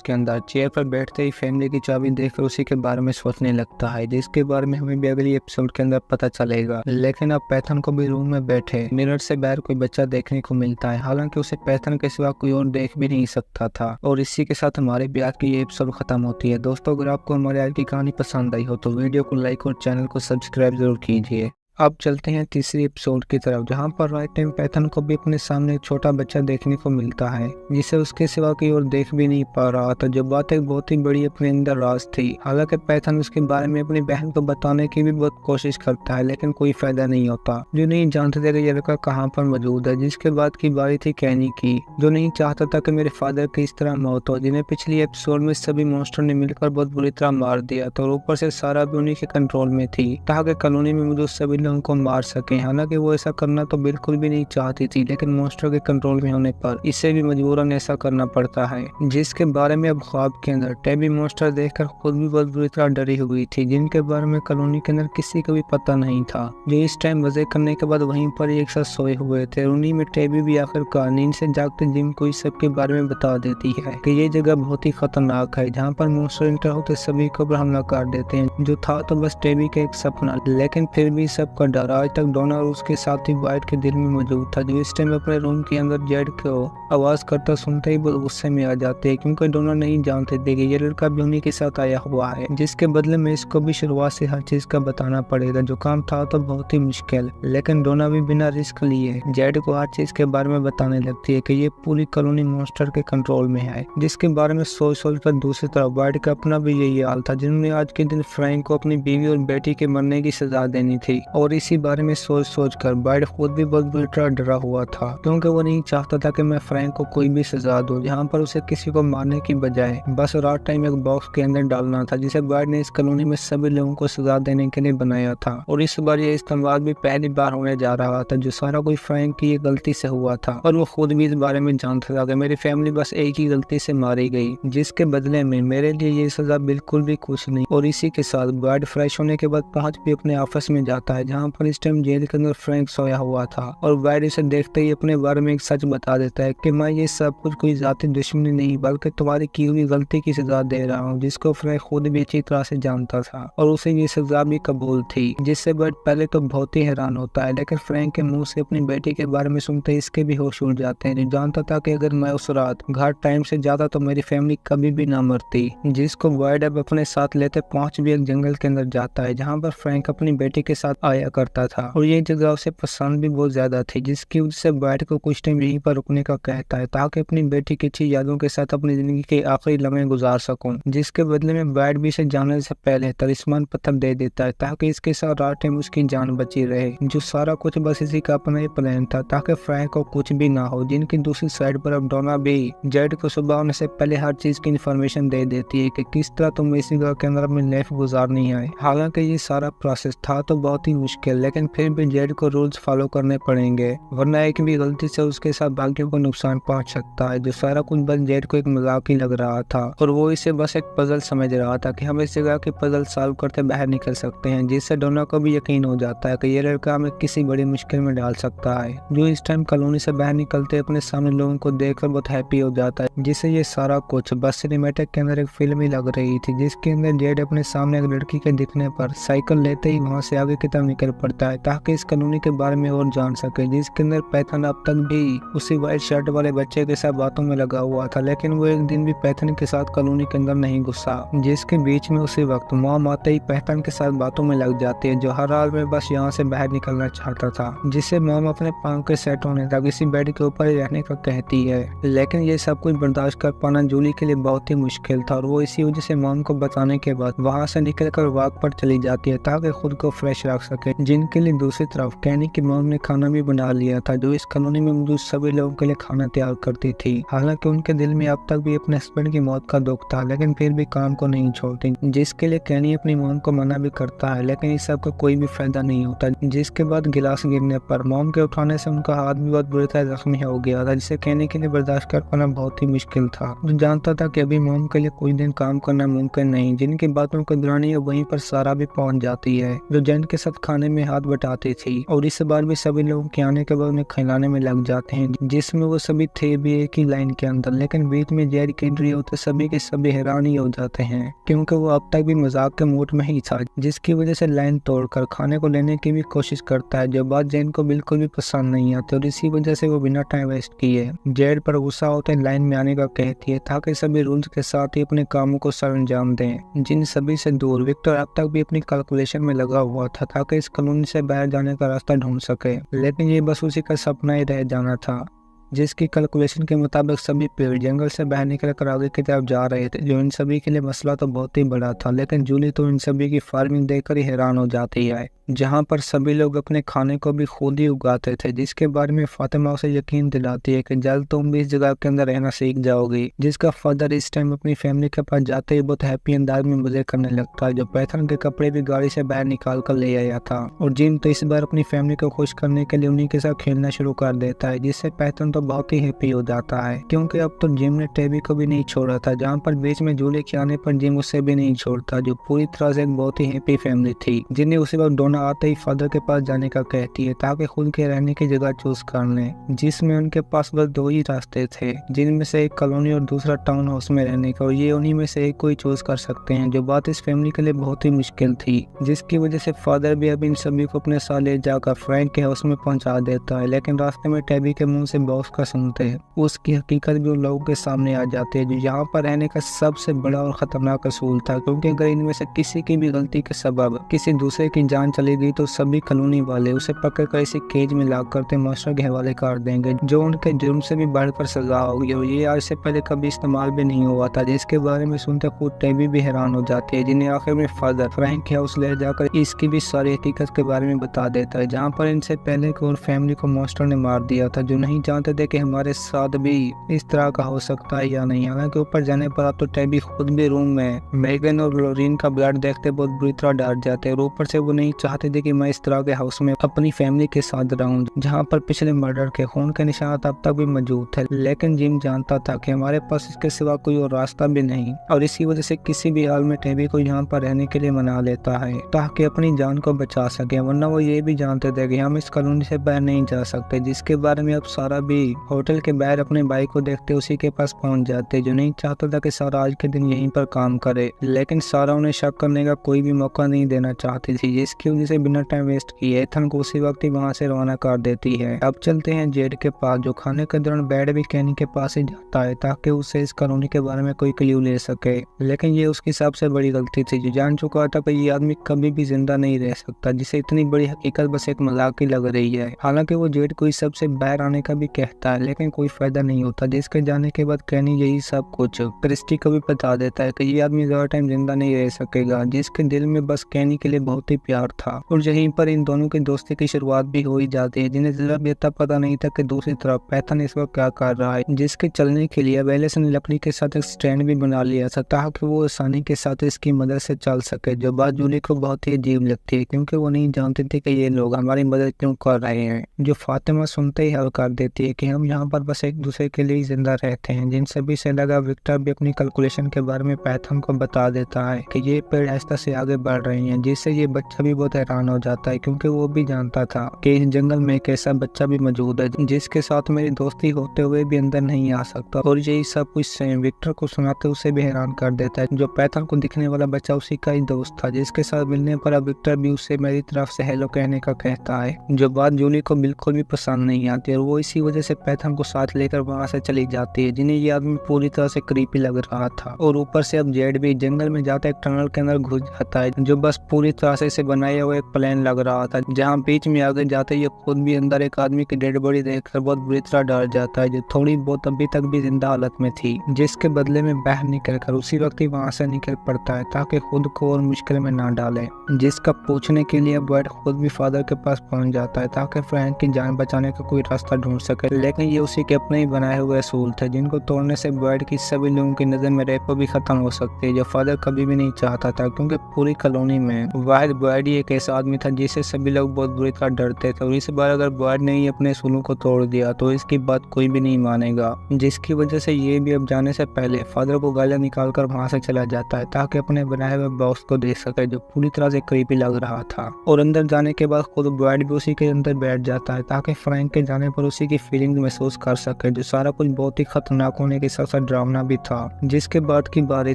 के अंदर चेयर पर बैठते ही फैमिली की चाबी देखकर उसी के बारे में सोचने लगता है, जिसके बारे में हमें भी अगली एपिसोड के अंदर पता चलेगा। लेकिन अब पैथन को भी रूम में बैठे मिरर से बाहर कोई बच्चा देखने को मिलता है, हालांकि उसे पैथन के सिवा कोई और देख भी नहीं सकता था। और इसी के साथ हमारे ब्याह की ये एपिसोड खत्म होती है। दोस्तों, अगर आपको हमारे आज की कहानी पसंद आई हो तो वीडियो को लाइक और चैनल को सब्सक्राइब जरूर कीजिए। अब चलते हैं तीसरी एपिसोड की तरफ, जहां पर राइट टाइम पैथन को भी अपने सामने एक छोटा बच्चा देखने को मिलता है, जिसे उसके सिवा कोई और देख भी नहीं पा रहा था, जो बात एक बहुत ही बड़ी अपने अंदर राज थी। हालांकि पैथन उसके बारे में अपनी बहन को बताने की भी बहुत कोशिश करता है, लेकिन कोई फायदा नहीं होता। जो नहीं जानते थे कि ये लड़का कहाँ पर मौजूद है। जिसके बाद की बारी थी कैनी की, जो नहीं चाहता था कि मेरे फादर की इस तरह मौत हो, जिन्हें पिछली एपिसोड में सभी मॉन्स्टर ने मिलकर बहुत बुरी तरह मार दिया। तो ऊपर से सारा भी उन्हीं के कंट्रोल में थी, ताकि कॉलोनी में मौजूद सभी उनको मार सके। हालांकि वो ऐसा करना तो बिल्कुल भी नहीं चाहती थी, लेकिन मॉन्स्टर के कंट्रोल में होने पर इसे भी मजबूरन ऐसा करना पड़ता है, जिसके बारे में अब ख्वाब के अंदर टैबी मॉन्स्टर देखकर खुद भी बहुत बुरी तरह डरी हुई थी, जिनके बारे में कॉलोनी के अंदर किसी को भी पता नहीं था, जो इस टाइम मजे करने के बाद वहीं पर एक साथ सोए हुए थे। उन्हीं में टैबी भी आखिरकार नींद से जागते जिम को इस सब के बारे में बता देती है कि ये जगह बहुत ही खतरनाक है, जहाँ पर मॉन्स्टर इंटर होते सभी को हमला कर देते हैं। जो था तो बस टैबी का एक सपना, लेकिन फिर भी सबका डर आज तक डोना और उसके साथी वाइट के दिल में मौजूद था, जो इस टाइम अपने रूम के अंदर जेड को आवाज करता सुनते ही बहुत गुस्से में आ जाते हैं, क्योंकि डोना नहीं जानते थे कि ये लड़का भी उन्हीं के साथ आया हुआ है, जिसके बदले में इसको भी शुरुआत से हर चीज का बताना पड़ेगा। जो काम था तो बहुत ही मुश्किल, लेकिन डोना भी बिना रिस्क लिए जेड को हर चीज के बारे में बताने लगती है कि ये पूरी कॉलोनी मॉन्स्टर के कंट्रोल में है, जिसके बारे में सोच कर दूसरी तरफ वाइट का अपना भी यही हाल था, जिन्होंने आज के दिन फ्रैंक को अपनी बीवी और बेटी के मरने की सजा देनी थी। और इसी बारे में सोच कर वाइट खुद भी बहुत बुरी तरह डरा हुआ था, क्योंकि वो नहीं चाहता था कि मैं फ्रैंक को कोई भी सजा दूं, जहां पर उसे किसी को मारने की बजाय बस रात टाइम एक बॉक्स के अंदर डालना था, जिसे वाइट ने इस कॉलोनी में सभी लोगों को सजा देने के लिए बनाया था। और इस बार ये इस्तेमाल भी पहली बार होने जा रहा था, जो सारा कोई फ्रैंक की गलती से हुआ था, और वो खुद भी इस बारे में जानता था कि मेरी फैमिली बस एक ही गलती से मारी गई, जिसके बदले में मेरे लिए ये सजा बिल्कुल भी कुछ नहीं। और इसी के साथ वाइट फ्रेश होने के बाद पांच भी अपने ऑफिस में जाता है, जहाँ पर इस टाइम जेल के अंदर फ्रैंक सोया हुआ था। और वाइट इसे देखते ही अपने बारे में एक सच बता देता है कि मैं ये सब कुछ कोई जाती दुश्मनी नहीं, बल्कि तुम्हारी की हुई गलती की सजा दे रहा हूँ, जिसको फ्रैंक खुद भी अच्छी तरह से जानता था, और उसे ये सजा भी कबूल थी, जिससे वाइट पहले तो बहुत ही हैरान होता है, लेकिन फ्रैंक के मुंह से अपनी बेटी के बारे में सुनते ही इसके भी होश उड़ जाते हैं। जो जानता था कि अगर मैं उस रात घर टाइम से जाता तो मेरी फैमिली कभी भी ना मरती, जिसको वाइट अब अपने साथ लेते पहुंच भी एक जंगल के अंदर जाता है, जहाँ पर फ्रैंक अपनी बेटी के साथ आया करता था। और ये जगह उसे पसंद भी बहुत ज्यादा थी, जिसकी वजह से वाइट को कुछ टाइम यहीं पर रुकने का कहता है, ताकि अपनी बेटी की अच्छी यादों के साथ अपनी जिंदगी के आखिरी लम्हे गुजार सकूं। जिसके बदले में वाइट भी इसे जाने से पहले तलिस्मान पत्थर दे देता है, ताकि इसके साथ रात टाइम उसकी जान बची रहे। जो सारा कुछ बस इसी का अपना ही प्लान था, ताकि फ्रैंक को कुछ भी ना हो। जिनकी दूसरी साइड पर अब डोना भी जेड को सुबह होने से पहले हर चीज की इन्फॉर्मेशन दे देती है कि किस तरह तुम इसी घर के अंदर अपनी लाइफ गुजारनी है। हालांकि ये सारा प्रोसेस था तो बहुत ही मुश्किल, लेकिन फिर भी जेड को रूल्स फॉलो करने पड़ेंगे, वरना एक भी गलती से उसके साथ बाकियों को नुकसान पहुंच सकता है। जो सारा कुछ बस जेड को एक मजाक ही लग रहा था, और वो इसे बस एक पजल समझ रहा था कि हम इस जगह की पजल सॉल्व करते बाहर निकल सकते हैं, जिससे डोना को भी यकीन हो जाता है कि ये लड़का हमें किसी बड़ी मुश्किल में डाल सकता है। जो इस टाइम कॉलोनी से बाहर निकलते अपने सामने लोगों को देखकर बहुत हैप्पी हो जाता है, जिससे ये सारा कुछ बस सिनेमैटिक के अंदर एक फिल्म ही लग रही थी, जिसके अंदर जेड अपने सामने एक लड़की के दिखने पर साइकिल लेते ही वहाँ से आगे की तरफ निकल पड़ता है, ताकि इस कॉलोनी के बारे में और जान सके, जिसके अंदर पैथन अब तक भी उसी व्हाइट शर्ट वाले बच्चे के साथ बातों में लगा हुआ था। लेकिन वो एक दिन भी पैथन के साथ कॉलोनी के अंदर नहीं घुसा, जिसके बीच में उसी वक्त मॉम आते ही पैथन के साथ बातों में लग जाती है, जो हर हाल में बस यहाँ से बाहर निकलना चाहता था, जिससे मॉम अपने पाँव के सेट होने तक इसी बेड के ऊपर ही रहने का कहती है। लेकिन ये सब कुछ बर्दाश्त कर पाना जूली के लिए बहुत ही मुश्किल था, और वो इसी वजह से मॉम को बताने के बाद वहाँ से निकलकर वॉक पर चली जाती है, ताकि खुद को फ्रेश रख सके। सके, जिनके लिए दूसरी तरफ कैनी की मॉम ने खाना भी बना लिया था, जो इस कॉलोनी में मौजूद सभी लोगों के लिए खाना तैयार करती थी। हालांकि उनके दिल में अब तक भी अपने हस्बैंड की मौत का दुख था, लेकिन फिर भी काम को नहीं छोड़ती, जिसके लिए कैनी अपनी मॉम को मना भी करता है, लेकिन इस सब का कोई भी फायदा नहीं होता। जिसके बाद गिलास गिरने पर मॉम के उठाने से उनका हाथ भी बहुत बुरी तरह जख्मी हो गया था, जिसे कैनी के लिए बर्दाश्त कर पाना बहुत ही मुश्किल था। जो जानता था कि अभी मॉम के लिए कोई दिन काम करना मुमकिन नहीं। जिनकी बातों को दौरान वहीं पर सारा भी पहुंच जाती है, जो जेन के साथ खाने में हाथ बटाती थी, और इस बार भी सभी लोगों के आने के बाद उन्हें खिलाने में लग जाते हैं, जिसमें वो सभी थे भी एक ही लाइन के अंदर। लेकिन बीच में जेड की एंट्री होते सभी के सभी हैरान ही हो जाते हैं, क्योंकि वो अब तक भी मजाक के मूड में ही था, जिसकी वजह से लाइन तोड़कर खाने को लेने की भी कोशिश करता है, जो बात जेन को बिल्कुल भी पसंद नहीं आती, और इसी वजह से वो बिना टाइम वेस्ट किए जेड पर गुस्सा होते लाइन में आने का कहती है, ताकि सभी रूल्स के साथ ही अपने कामों को सरंजाम दें। जिन सभी से दूर विक्टर अब तक भी अपनी कैलकुलेशन में लगा हुआ था, ताकि इस कॉलोनी से बाहर जाने का रास्ता ढूंढ सके, लेकिन ये बस उसी का सपना ही रह जाना था, जिसकी कैलकुलेशन के मुताबिक सभी पेड़ जंगल से बाहर निकल कर आगे की तरफ जा रहे थे, जो इन सभी के लिए मसला तो बहुत ही बड़ा था। लेकिन जूली तो इन सभी की फार्मिंग देखकर ही हैरान हो जाती है, जहां पर सभी लोग अपने खाने को भी खुद ही उगाते थे, जिसके बारे में फातिमा उसे यकीन दिलाती है कि जल्द तुम भी इस जगह के अंदर रहना सीख जाओगी। जिसका फादर इस टाइम अपनी फैमिली के पास जाते ही बहुत हैप्पी अंदाज में मजे करने लगता है, जो पैथन के कपड़े भी गाड़ी से बाहर निकाल कर ले आया था, और जिम तो इस बार अपनी फैमिली को खुश करने के लिए उन्हीं के साथ खेलना शुरू कर देता है, जिससे पैथन तो बहुत ही हैप्पी हो जाता है, क्योंकि अब तो जिम ने टेबी को भी नहीं छोड़ा था, जहाँ पर बीच में जूली के आने पर जिम उसे भी नहीं छोड़ता, जो पूरी तरह से एक बहुत ही हैप्पी फैमिली थी, जिन्हें उसी वक्त डोना आते ही फादर के पास जाने का कहती है, ताकि खुद के रहने की जगह चूज कर लें, जिसमें उनके पास बस दो ही रास्ते थे, जिनमें से एक कॉलोनी और दूसरा टाउन हाउस में रहने का, और ये उन्हीं में से एक कोई चूज कर सकते हैं, जो बात इस फैमिली के लिए बहुत ही मुश्किल थी, जिसकी वजह से फादर भी अब इन सभी को अपने साथ ले जाकर फ्रैंक के हाउस में पहुंचा देता है। लेकिन रास्ते में टेबी के मुंह से बॉस का सुनते हैं, उसकी हकीकत भी उन लोगों के सामने आ जाती है, जो यहाँ पर रहने का सबसे बड़ा और खतरनाक असूल था, क्योंकि अगर इनमें से किसी की भी गलती के सबब किसी दूसरे की जान चली गई तो सभी कॉलोनी वाले उसे पकड़कर इसी केज में लाक करते मास्टर के हवाले कर देंगे, जो उनके जुर्म से भी बढ़कर सजा होगी, और ये आज से पहले कभी इस्तेमाल भी नहीं हुआ था, जिसके बारे में सुनते खुद टेबी भी हैरान हो जाती है, जिन्हें आखिर में फादर फ्रैंक के हाउस ले जाकर इसकी भी सारी हकीकत के बारे में बता देता है, जहाँ पर इनसे पहले की और फैमिली को मास्टर ने मार दिया था, जो नहीं जानते थे कि हमारे साथ भी इस तरह का हो सकता है या नहीं। हालांकि ऊपर जाने पर अब तो टेबी खुद भी रूम में मेगन और लोरीन का ब्लड देखते बहुत बुरी तरह डर जाते हैं, और ऊपर से वो नहीं चाहते थे कि मैं इस तरह के हाउस में अपनी फैमिली के साथ रहूं, जहां पर पिछले मर्डर के खून के निशान अब तक भी मौजूद थे। लेकिन जिम जानता था कि हमारे पास इसके सिवा कोई और रास्ता भी नहीं, और इसी वजह से किसी भी हाल में टेबी को यहाँ पर रहने के लिए मना लेता है, ताकि अपनी जान को बचा सके, वरना वो ये भी जानते थे कि हम इस कॉलोनी से बाहर नहीं जा सकते, जिसके बारे में अब सारा भी होटल के बाहर अपने भाई को देखते उसी के पास पहुंच जाते, जो नहीं चाहता था कि सारा आज के दिन यहीं पर काम करे। लेकिन सारा उन्हें शक करने का कोई भी मौका नहीं देना चाहती थी, जिसकी वजह से बिना टाइम वेस्ट किए एथन को उसी वक्त ही वहां से रवाना कर देती है। अब चलते हैं जेड के पास, जो खाने के दौरान बैड भी कैनी के पास ही जाता है, ताकि उसे इस कॉलोनी के बारे में कोई क्लू ले सके। लेकिन ये उसकी सबसे बड़ी गलती थी, जो जान चुका था कि ये आदमी कभी भी जिंदा नहीं रह सकता, जिसे इतनी बड़ी हकीकत बस एक मजाक ही लग रही है। हालांकि वो जेड को इस सबसे बाहर आने का भी कहता है, लेकिन कोई फायदा नहीं होता, जिसके जाने के बाद कैनी यही सब कुछ क्रिस्टी को भी बता देता है कि ये आदमी ज्यादा टाइम जिंदा नहीं रह सकेगा, जिसके दिल में बस कैनी के लिए बहुत ही प्यार था, और यहीं पर इन दोनों की दोस्ती की शुरुआत भी हो ही जाती है, जिन्हें जरा भी इतना पता नहीं था कि दूसरी तरफ पैथन इस वक्त क्या कर रहा है, जिसके चलने के लिए वेलेस ने लकड़ी के साथ एक स्टैंड भी बना लिया था, ताकि वो आसानी के साथ इसकी मदद से चल सके, जो बात जूली को बहुत ही अजीब लगती है, क्योंकि वो नहीं जानते थे कि ये लोग हमारी मदद क्यों कर रहे हैं। जो फातिमा सुनते ही हल कर देती है कि हम यहाँ पर बस एक दूसरे के लिए जिंदा रहते हैं। जिन सभी से लगा विक्टर भी अपनी कैलकुलेशन के बारे में पैथन को बता देता है कि ये पेड़ आहिस्ता से आगे बढ़ रहे हैं, जिससे ये बच्चा भी बहुत हैरान हो जाता है, क्योंकि वो भी जानता था कि इस जंगल में एक ऐसा बच्चा भी मौजूद है जिसके साथ मेरी दोस्ती होते हुए भी अंदर नहीं आ सकता, और यही सब कुछ विक्टर को सुनाते उसे भी हैरान कर देता है। जो पैथन को दिखने वाला बच्चा उसी का ही दोस्त था, जिसके साथ मिलने पर अब विक्टर भी उसे मेरी तरफ से हेलो कहने का कहता है, जो बात जूली को बिल्कुल भी पसंद नहीं आती, और वो इसी वजह से से पैथन को साथ लेकर वहाँ से चली जाती है, जिन्हें ये आदमी पूरी तरह से क्रीपी लग रहा था। और ऊपर से अब जेड भी जंगल में जाता एक टनल के अंदर घुस जाता है, जो बस पूरी तरह से इसे बनाया हुआ एक प्लेन लग रहा था, जहाँ बीच में आगे जाते ये खुद भी अंदर एक आदमी की डेड बॉडी देखकर बहुत बुरी तरह डर जाता है, जो थोड़ी बहुत अभी तक भी जिंदा हालत में थी, जिसके बदले में बाहर निकलकर उसी वक्त ही वहाँ से निकल पड़ता है ताकि खुद को और मुश्किल में ना डाले। जिसका पूछने के लिए बर्ड खुद भी फादर के पास पहुंच जाता है ताकि फ्रैंक की जान बचाने का कोई रास्ता ढूंढ सके, लेकिन ये उसी के अपने ही बनाए हुए असूल थे, जिनको तोड़ने से बर्ड की सभी लोगों की नजर में रेपो भी खत्म हो सकती है, जो फादर कभी भी नहीं चाहता था, क्योंकि पूरी कॉलोनी में वाहिद बर्ड ही एक ऐसा आदमी था जिससे सभी लोग बहुत बुरी तरह डरते थे। और इस बार अगर बर्ड ने ही अपने असूलों को तोड़ दिया तो इसकी बात कोई भी नहीं मानेगा, जिसकी वजह से ये भी अब जाने से पहले फादर को गालियां निकाल कर वहाँ से चला जाता है ताकि अपने बनाए हुए बॉक्स को देख सके, जो पूरी तरह से क्रीपी लग रहा था। और अंदर जाने के बाद खुद बर्ड भी उसी के अंदर बैठ जाता है ताकि फ्रैंक के जाने पर उसी की फीलिंग महसूस कर सके, जो सारा कुछ बहुत ही खतरनाक होने के साथ साथ डरावना भी था। जिसके बाद की बारी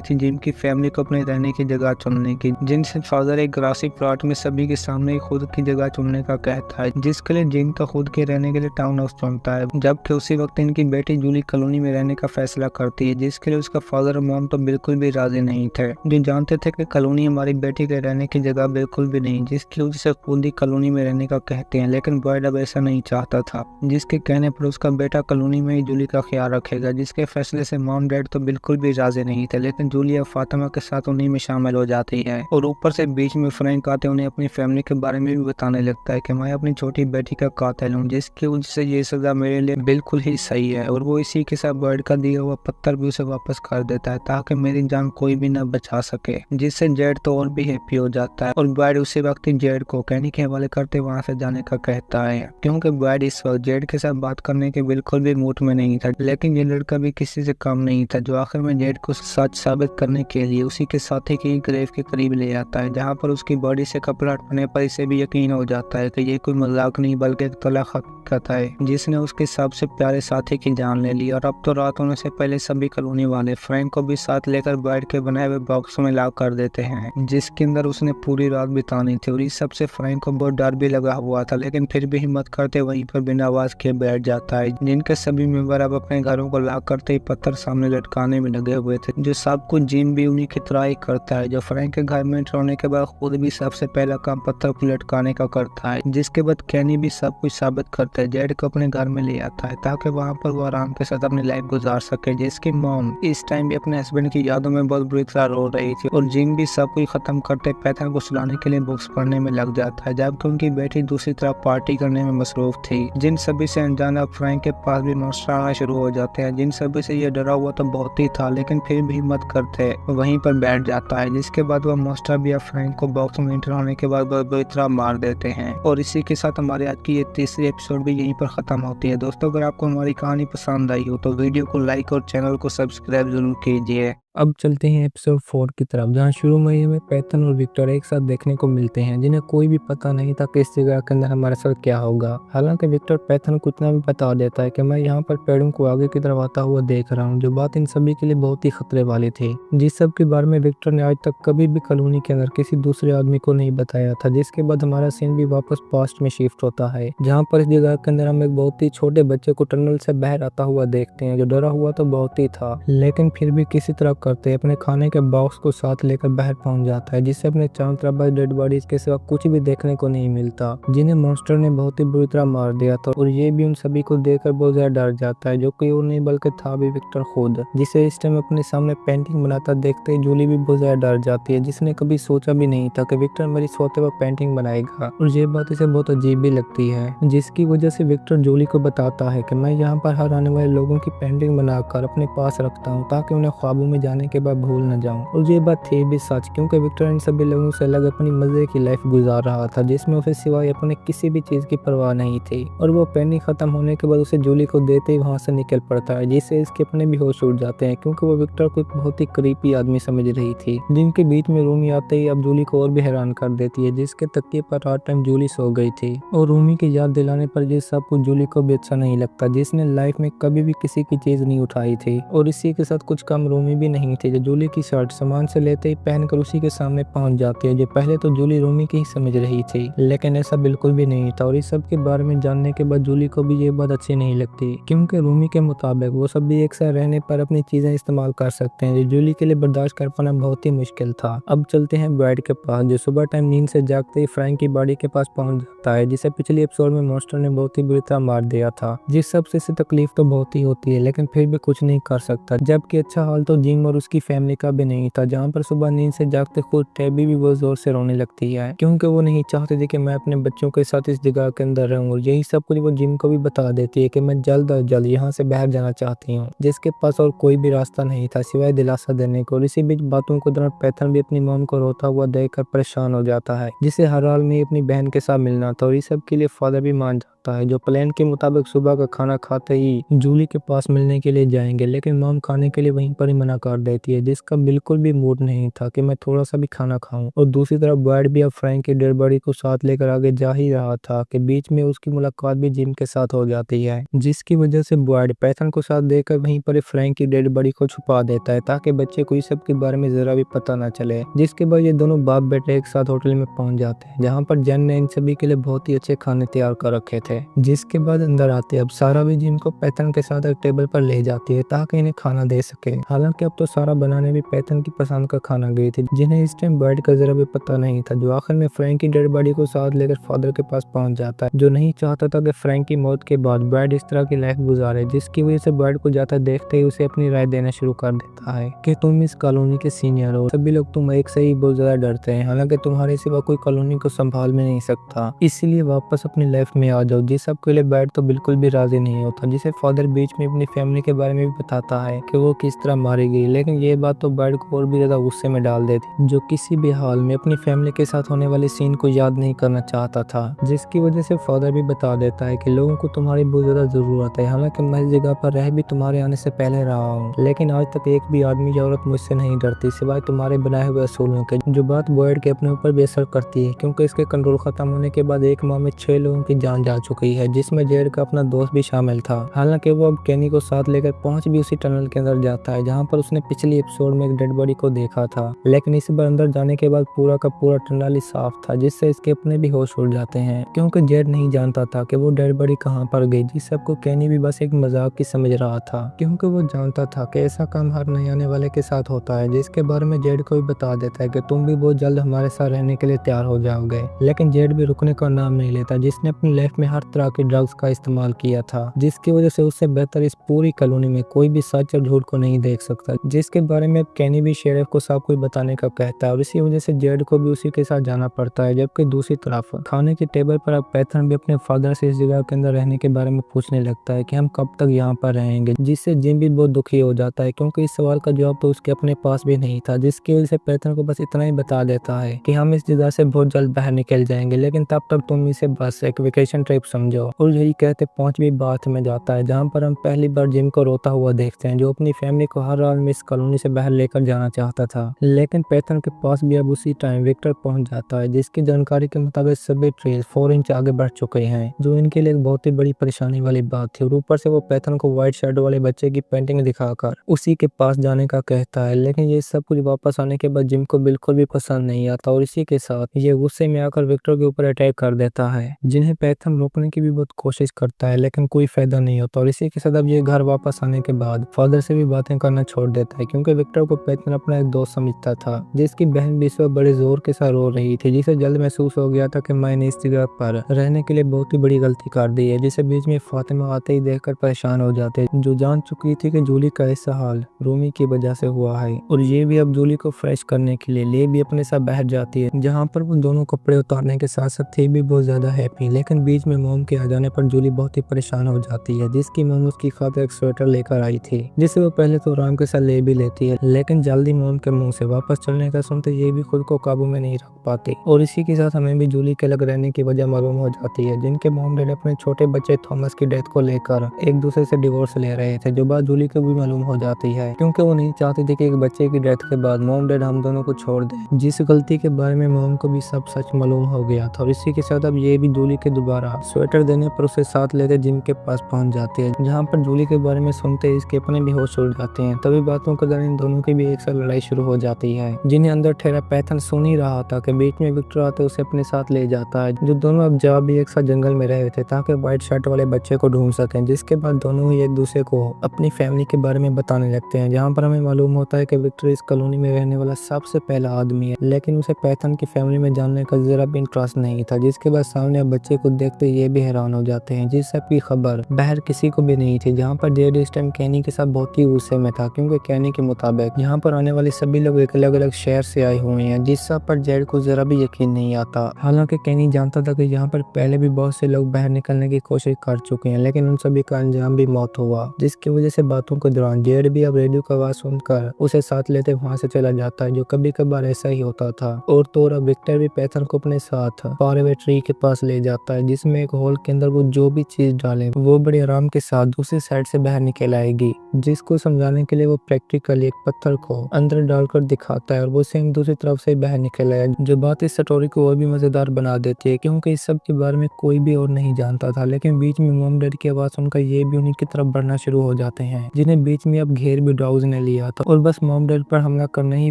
थी जिम की फैमिली को अपने रहने की जगह चुनने की, जिनसे फादर एक ग्रासी प्लॉट में सभी के सामने खुद की जगह चुनने का कहता है, जिसके लिए जिम तो खुद के रहने के लिए टाउन हाउस चुनता है, जबकि उसी वक्त इनकी बेटी जूली कॉलोनी में रहने का फैसला करती है, जिसके लिए उसका फादर और मॉम तो बिल्कुल भी राजी नहीं थे, जो जानते थे कि कॉलोनी हमारी बेटी के रहने की जगह बिल्कुल भी नहीं, जिसकी वजह से खुद ही कॉलोनी में रहने का कहते हैं। लेकिन बर्ड अब ऐसा नहीं चाहता था, जिसके कहने पर उसका बेटा कॉलोनी में ही जूली का ख्याल रखेगा, जिसके फैसले से मॉम डैड तो बिल्कुल भी राजी नहीं थे, लेकिन जूली अब फातिमा के साथ उन्हीं में शामिल हो जाती है। और ऊपर से बीच में फ्रैंक आते उन्हें अपनी फैमिली के बारे में भी बताने लगता है कि मैं अपनी छोटी बेटी का कातिल हूँ, जिसकी वजह से ये सजा मेरे लिए बिल्कुल ही सही है। और वो इसी के साथ बर्ड का दिया हुआ पत्थर भी उसे वापस कर देता है ताकि मेरी जान कोई भी न बचा सके, जिससे जेड तो और भी हैप्पी हो जाता है। और बर्ड उसी वक्त ही जेड को कहनी के हवाले करते वहाँ से जाने का कहता है, क्योंकि बर्ड इस वक्त जेड के साथ बात करने के बिल्कुल भी मूड में नहीं था। लेकिन ये लड़का भी किसी से कम नहीं था, जो आखिर में जेड को सच साबित करने के लिए उसी के साथी की ग्रेव के करीब ले आता है, जहाँ पर उसकी बॉडी से कपड़ा हटने पर इसे भी यकीन हो जाता है कि ये कोई मजाक नहीं बल्कि एक तला हकीकत है, जिसने उसके सबसे प्यारे साथी की जान ले ली। और अब तो रात होने से पहले सभी कॉलोनी वाले फ्रैंक को भी साथ लेकर बर्ड के बनाए हुए बॉक्स में लॉक कर देते हैं, जिसके अंदर उसने पूरी रात बितानी थी। और इस सबसे फ्रैंक को बहुत डर भी लगा हुआ था, लेकिन फिर भी हिम्मत करते वहीं पर बिना आवाज के बैठ जाता है, जिनके सभी मेंबर अब अपने घरों को लॉक करते ही पत्थर सामने लटकाने में लगे हुए थे, जो सब कुछ जिम भी उन्हीं की तरह ही करता है, जो फ्रैंक के घर में एंटर होने के बाद खुद भी सबसे पहला काम पत्थर को लटकाने का करता है। जिसके बाद कैनी भी सब कुछ साबित करता है, जेड को अपने घर में ले आता है ताकि वहाँ पर वो आराम के साथ अपनी लाइफ गुजार सके, जिसकी मॉम इस टाइम भी अपने हस्बैंड की यादों में बहुत बुरी तरह रो रही थी। और जिम भी सब कुछ खत्म करते पैथर को सुलाने के लिए बुक्स पढ़ने में लग जाता है, जबकि उनकी बेटी दूसरी तरफ पार्टी करने में मसरूफ थी। जिन सभी से अनजाना फ्रैंक के पास भी मॉन्स्टर आना शुरू हो जाते हैं, जिन सभी से ये डरा हुआ तो बहुत ही था, लेकिन फिर भी हिम्मत करते वहीं पर बैठ जाता है। जिसके बाद वह मॉन्स्टर भी फ्रैंक को बॉक्स में एंटर होने के बाद बुरी तरह मार देते हैं। और इसी के साथ हमारे आज की ये तीसरी एपिसोड भी यहीं पर खत्म होती है। दोस्तों, अगर आपको हमारी कहानी पसंद आई हो तो वीडियो को लाइक और चैनल को सब्सक्राइब जरूर कीजिए। अब चलते हैं एपिसोड 4 की तरफ, जहां शुरू में हमें पैथन और विक्टर एक साथ देखने को मिलते हैं, जिन्हें कोई भी पता नहीं था कि इस जगह के अंदर हमारे साथ क्या होगा। हालांकि विक्टर पैथन को इतना भी बता देता है कि मैं यहाँ पर पेड़ों को आगे की तरफ आता हुआ देख रहा हूँ, जो बात इन सभी के लिए बहुत ही खतरे वाली थी, जिस सब के बारे में विक्टर ने आज तक कभी भी कॉलोनी के अंदर किसी दूसरे आदमी को नहीं बताया था। जिसके बाद हमारा सीन भी वापस पास्ट में शिफ्ट होता है, जहाँ पर इस जगह के अंदर हम एक बहुत ही छोटे बच्चे को टनल से बाहर आता हुआ देखते हैं, जो डरा हुआ तो बहुत ही था, लेकिन फिर भी किसी तरह करते अपने खाने के बॉक्स को साथ लेकर बाहर पहुंच जाता है, जिससे अपने चारों तरफ डेड बॉडीज के सिवा कुछ भी देखने को नहीं मिलता, जिन्हें मॉन्स्टर ने बहुत ही बुरी तरह मार दिया था। और ये भी उन सभी को देखकर बहुत ज्यादा डर जाता है, जो कोई और नहीं बल्कि था भी विक्टर खुद, जिसे इस टाइम अपने सामने पेंटिंग बनाता देखते ही जूली भी बहुत ज्यादा डर जाती है, जिसने कभी सोचा भी नहीं था कि विक्टर मेरी सोते पर पेंटिंग बनाएगा। और ये बात इसे बहुत अजीब भी लगती है, जिसकी वजह से विक्टर जूली को बताता है कि मैं यहाँ पर हर आने वाले लोगों की पेंटिंग बनाकर अपने पास रखता हूँ ताकि उन्हें ख्वाबों में जाने के बाद भूल न जाऊं। और ये बात थी भी सच, क्योंकि विक्टर इन सभी लोगों से अलग अपनी मजे की लाइफ गुजार रहा था, जिसमें उसे सिवाय अपने किसी भी चीज की परवाह नहीं थी। और वो पेंटिंग खत्म होने के बाद उसे जूली को देते ही वहां से निकल पड़ता है, जिससे इसके अपने भी होश उड़ जाते हैं, क्योंकि वो विक्टर को एक बहुत ही क्रीपी आदमी समझ रही थी, जिनके बीच में रूमी आते ही अब जूली को और भी हैरान कर देती है, जिसके तकिए पर रात टाइम जूली सो गई थी। और रूमी की याद दिलाने पर ये सब कुछ जूली को भी अच्छा नहीं लगता, जिसने लाइफ में कभी भी किसी की चीज नहीं उठाई थी। और इसी के साथ कुछ काम रूमी भी नहीं नहीं थी। जो जूली की शर्ट सामान से लेते ही पहनकर उसी के सामने पहुंच जाती है। जो पहले तो जूली रूमी की ही समझ रही थी, लेकिन ऐसा बिल्कुल भी नहीं था। और इस सब के बारे में जानने के बाद जूली को भी ये बात अच्छी नहीं लगती, क्योंकि रूमी के मुताबिक वो सब भी एक साथ रहने पर अपनी चीजें इस्तेमाल कर सकते हैं। जो जूली के लिए बर्दाश्त कर पाना बहुत ही मुश्किल था। अब चलते हैं ब्राइड के पास, जो सुबह टाइम नींद से जागते ही फ्रैंक की बॉडी के पास पहुंच जाता है, जिसे पिछले एपिसोड में मॉन्स्टर ने बहुत ही बुरी तरह मार दिया था। जिस सबसे इसे तकलीफ तो बहुत ही होती है, लेकिन फिर भी कुछ नहीं कर सकता। जबकि अच्छा हाल तो जिम और उसकी फैमिली का भी नहीं था, जहाँ पर सुबह नींद से जागते खुद टैबी भी बहुत जोर से रोने लगती है, क्योंकि वो नहीं चाहती थी कि मैं अपने बच्चों के साथ इस जगह के अंदर रहूं। और यही सब कुछ वो जिम को भी बता देती है कि मैं जल्द अज जल्द यहाँ से बाहर जाना चाहती हूँ, जिसके पास और कोई भी रास्ता नहीं था सिवाय दिलासा देने को। और इसी बीच बातों के दौरान पैथन भी अपनी मॉम को रोता हुआ देखकर परेशान हो जाता है, जिसे हर हाल में अपनी बहन के साथ मिलना था। और इस सब के लिए फादर भी मान जाता है, जो प्लान के मुताबिक सुबह का खाना खाते ही जूली के पास मिलने के लिए जाएंगे। लेकिन मॉम खाने के लिए वहीं पर ही मना कर देती है, जिसका बिल्कुल भी मूड नहीं था कि मैं थोड़ा सा भी खाना खाऊं। और दूसरी तरफ बर्ड भी अब फ्रैंक की डेड बॉडी को साथ लेकर आगे जा ही रहा था कि बीच में उसकी मुलाकात भी जिम के साथ हो जाती है, जिसकी वजह से बर्ड पैथन को साथ देकर वहीं पर फ्रैंक की डेड बॉडी को छुपा देता है, ताकि बच्चे को इस सब के बारे में जरा भी पता ना चले। जिसके बाद ये दोनों बाप बेटे एक साथ होटल में पहुंच जाते हैं, जहाँ पर जेन ने इन सभी के लिए बहुत ही अच्छे खाने तैयार कर रखे थे। जिसके बाद अंदर आते अब सारा भी जिम को पैथन के साथ एक टेबल पर ले जाती है, ताकि इन्हें खाना दे सके। हालांकि अब तो सारा बनाने भी पैथन की पसंद का खाना गई थी, जिन्हें इस टाइम बर्ड का जरा भी पता नहीं था, जो आखिर में फ्रैंक की डेड बॉडी को साथ लेकर फादर के पास पहुंच जाता है, जो नहीं चाहता था कि फ्रैंक की मौत के बाद बर्ड इस तरह की लाइफ गुजारे। जिसकी वजह से बर्ड को जाता देखते ही उसे अपनी राय देना शुरू कर देता है कि तुम इस कॉलोनी के सीनियर हो, सभी लोग तुम एक से ही बहुत ज्यादा डरते हैं, हालांकि तुम्हारे सिवा कोई कॉलोनी को संभाल में नहीं सकता, इसीलिए वापस अपनी लाइफ में आ जाओ। जिस सब के लिए बर्ड तो बिल्कुल भी राजी नहीं होता, जिसे फादर बीच में अपनी फैमिली के बारे में भी बताता है कि वो किस तरह मारी गई। लेकिन ये बात तो बर्ड को और भी ज्यादा गुस्से में डाल देती, जो किसी भी हाल में अपनी फैमिली के साथ होने वाले सीन को याद नहीं करना चाहता था। जिसकी वजह से फादर भी बता देता है कि लोगों को तुम्हारी बहुत ज्यादा जरूरत है, हालांकि मैं इस जगह पर रह भी तुम्हारे आने से पहले रहा हूँ, लेकिन आज तक एक भी आदमी या औरत मुझसे नहीं डरती सिवाय तुम्हारे बनाए हुए असूलों के। जो बात बर्ड के अपने ऊपर भी असर करती है, क्योंकि इसके कंट्रोल खत्म होने के बाद एक माह में 6 लोगों की जान जा चुकी है, जिसमें जेड का अपना दोस्त भी शामिल था। हालांकि वो अब केनी को साथ लेकर पहुंच भी उसी टनल के अंदर जाता है, जहां पर उसने पिछले एपिसोड में एक डेड बॉडी को देखा था। लेकिन इस बार अंदर जाने के बाद पूरा का पूरा टनल ही साफ था, जिससे इसके अपने भी होश उड़ जाते हैं, क्योंकि जेड नहीं जानता था कि वो डेड बॉडी कहां पर गई। जिस सबको केनी भी बस एक मजाक की समझ रहा था, क्योंकि वो जानता था कि ऐसा काम हर नए आने वाले के साथ होता है। जिसके बारे में जेड को भी बता देता है कि तुम भी बहुत जल्द हमारे साथ रहने के लिए तैयार हो जाओगे। लेकिन जेड भी रुकने का नाम नहीं लेता, जिसने अपनी लाइफ में हर तरह के ड्रग्स का इस्तेमाल किया था, जिसकी वजह से उससे बेहतर इस पूरी कॉलोनी में कोई भी सच और झूठ को नहीं देख सकता। जिसके बारे में केनी भी शेरिफ को सब कुछ बताने का कहता है, और इसी वजह से जेड को भी उसी के साथ जाना पड़ता है। जबकि दूसरी तरफ खाने की टेबल पर अब पैथन भी अपने फादर से इस जगह के अंदर रहने के बारे में पूछने लगता है कि हम कब तक यहाँ पर रहेंगे, जिससे जिम भी बहुत दुखी हो जाता है, क्योंकि इस सवाल का जवाब तो उसके अपने पास भी नहीं था। जिसकी वजह से पैथन को बस इतना ही बता देता है कि हम इस जगह से बहुत जल्द बाहर निकल जाएंगे, लेकिन तब तक तुम इसे बस एक वेकेशन ट्रिप समझो। और यही कहते 5वीं बात में जाता है, जहाँ पर हम पहली बार जिम को रोता हुआ देखते हैं, जो अपनी फैमिली को हर हाल में इस कॉलोनी से बाहर लेकर जाना चाहता था। लेकिन पैथन के पास भी अब उसी टाइम विक्टर पहुंच जाता है, जिसकी जानकारी के मुताबिक सभी ट्रेल 4 इंच आगे बढ़ चुके हैं, जो इनके लिए एक बहुत ही बड़ी परेशानी वाली बात थी। और ऊपर से वो पैथन को व्हाइट शर्ट वाले बच्चे की पेंटिंग दिखाकर उसी के पास जाने का कहता है। लेकिन ये सब कुछ वापस आने के बाद जिम को बिल्कुल भी पसंद नहीं आता, और इसी के साथ ये गुस्से में आकर विक्टर के ऊपर अटैक कर देता है, जिन्हें पैथन रोकने की भी बहुत कोशिश करता है, लेकिन कोई फायदा नहीं होता। और इसी के साथ अब ये घर वापस आने के बाद फादर से भी बातें करना छोड़ देता है, क्योंकि विक्टर को पैथन अपना एक दोस्त समझता था, जिसकी बहन भी इस वक्त बड़े जोर के साथ रो रही थी, जिसे जल्द महसूस हो गया था कि मैंने इस जगह पर रहने के लिए बहुत ही बड़ी गलती कर दी है, जिसे बीच में फातिमा आते ही देखकर परेशान हो जाते, जो जान चुकी थी कि जूली का ऐसा हाल रूमी की वजह से हुआ है। और ये भी अब जूली को फ्रेश करने के लिए ले भी अपने साथ बाहर जाती है, जहाँ पर वो दोनों कपड़े उतारने के साथ साथ थे भी बहुत ज्यादा हैप्पी। लेकिन बीच में मोम के आ जाने पर जूली बहुत ही परेशान हो जाती है, जिसकी मोम उसकी खातिर एक स्वेटर लेकर आई थी, जिसे वो पहले तो आराम के साथ ले भी लेती है, लेकिन जल्दी मोम के मुंह से वापस चलने का सुनते ये भी खुद को काबू में नहीं रख पाती। और इसी के साथ हमें भी जूली के अलग रहने की वजह मालूम हो जाती है, जिनके मॉम डैड अपने छोटे बच्चे थॉमस की डेथ को लेकर एक दूसरे से डिवोर्स ले रहे थे, जो बात जूली को भी मालूम हो जाती है, क्योंकि वो नहीं चाहती थी कि एक बच्चे की डेथ के बाद मॉम डैड हम दोनों को छोड़ दें, जिस गलती के बारे में मॉम को भी सब सच मालूम हो गया था। और इसी के साथ अब ये भी जूली के दोबारा स्वेटर देने पर उसे साथ लेते जिम के पास पहुंच जाती है, जहां पर जूली के बारे में सुनते ही इसके अपने भी होश उड़ जाते हैं। तभी बातों के दौरान इन दोनों की भी एक साथ लड़ाई शुरू हो जाती है, जिन्हें अंदर ठहरा पैथन सुन ही रहा था कि बीच में विक्टर आते उसे अपने साथ ले जाता है, जो दोनों अब जब भी एक साथ जंगल में रहे थे ताकि व्हाइट शर्ट वाले बच्चे को ढूंढ सकें। जिसके बाद दोनों ही एक दूसरे को अपनी फैमिली के बारे में बताने लगते हैं, जहाँ पर हमें मालूम होता है कि विक्टर इस कॉलोनी में रहने वाला सबसे पहला आदमी है, लेकिन उसे पैथन की फैमिली में जानने का जरा भी इंटरेस्ट नहीं था। जिसके बाद सामने बच्चे को देखते ये भी हैरान हो जाते हैं, जिस सब की खबर बाहर किसी को भी नहीं थी। जहाँ पर जेड इस टाइम कैनी के साथ बहुत ही गुस्से में था, क्योंकि कैनी के मुताबिक यहाँ पर आने वाले सभी लोग एक अलग अलग शहर से आए हुए हैं, जिस सब पर जेड को जरा भी यकीन नहीं आता। हालांकि कैनी जानता था कि यहाँ पर पहले भी बहुत से लोग बाहर निकलने की कोशिश कर चुके हैं, लेकिन उन सभी का अंजाम भी मौत हुआ, जिसकी वजह से बातों के दौरान जेड भी अब रेडियो का आवाज सुनकर उसे साथ लेते वहां से चला जाता है, जो कभी कभार ऐसा ही होता था। और तो अब विक्टर भी पैथन को अपने साथ फारवे ट्री के पास ले जाता है, जिसमें एक होल के अंदर वो जो भी चीज डाले वो बड़े आराम के साथ दूसरी साइड से बाहर निकल आएगी। जिसको समझाने के लिए वो प्रैक्टिकली एक पत्थर को अंदर डालकर दिखाता है और वो सेम दूसरी तरफ से बाहर निकल आया, जो बात इस स्टोरी को और भी मजेदार बना देती है, क्योंकि इस सब के बारे में कोई भी और नहीं जानता था। लेकिन बीच में मॉम डैड की आवाज सुनकर ये भी उन्हीं की तरफ बढ़ना शुरू हो जाते हैं, जिन्हें बीच में अब घेर भी डॉग्स ने लिया था और बस मॉम डैड पर हमला करने ही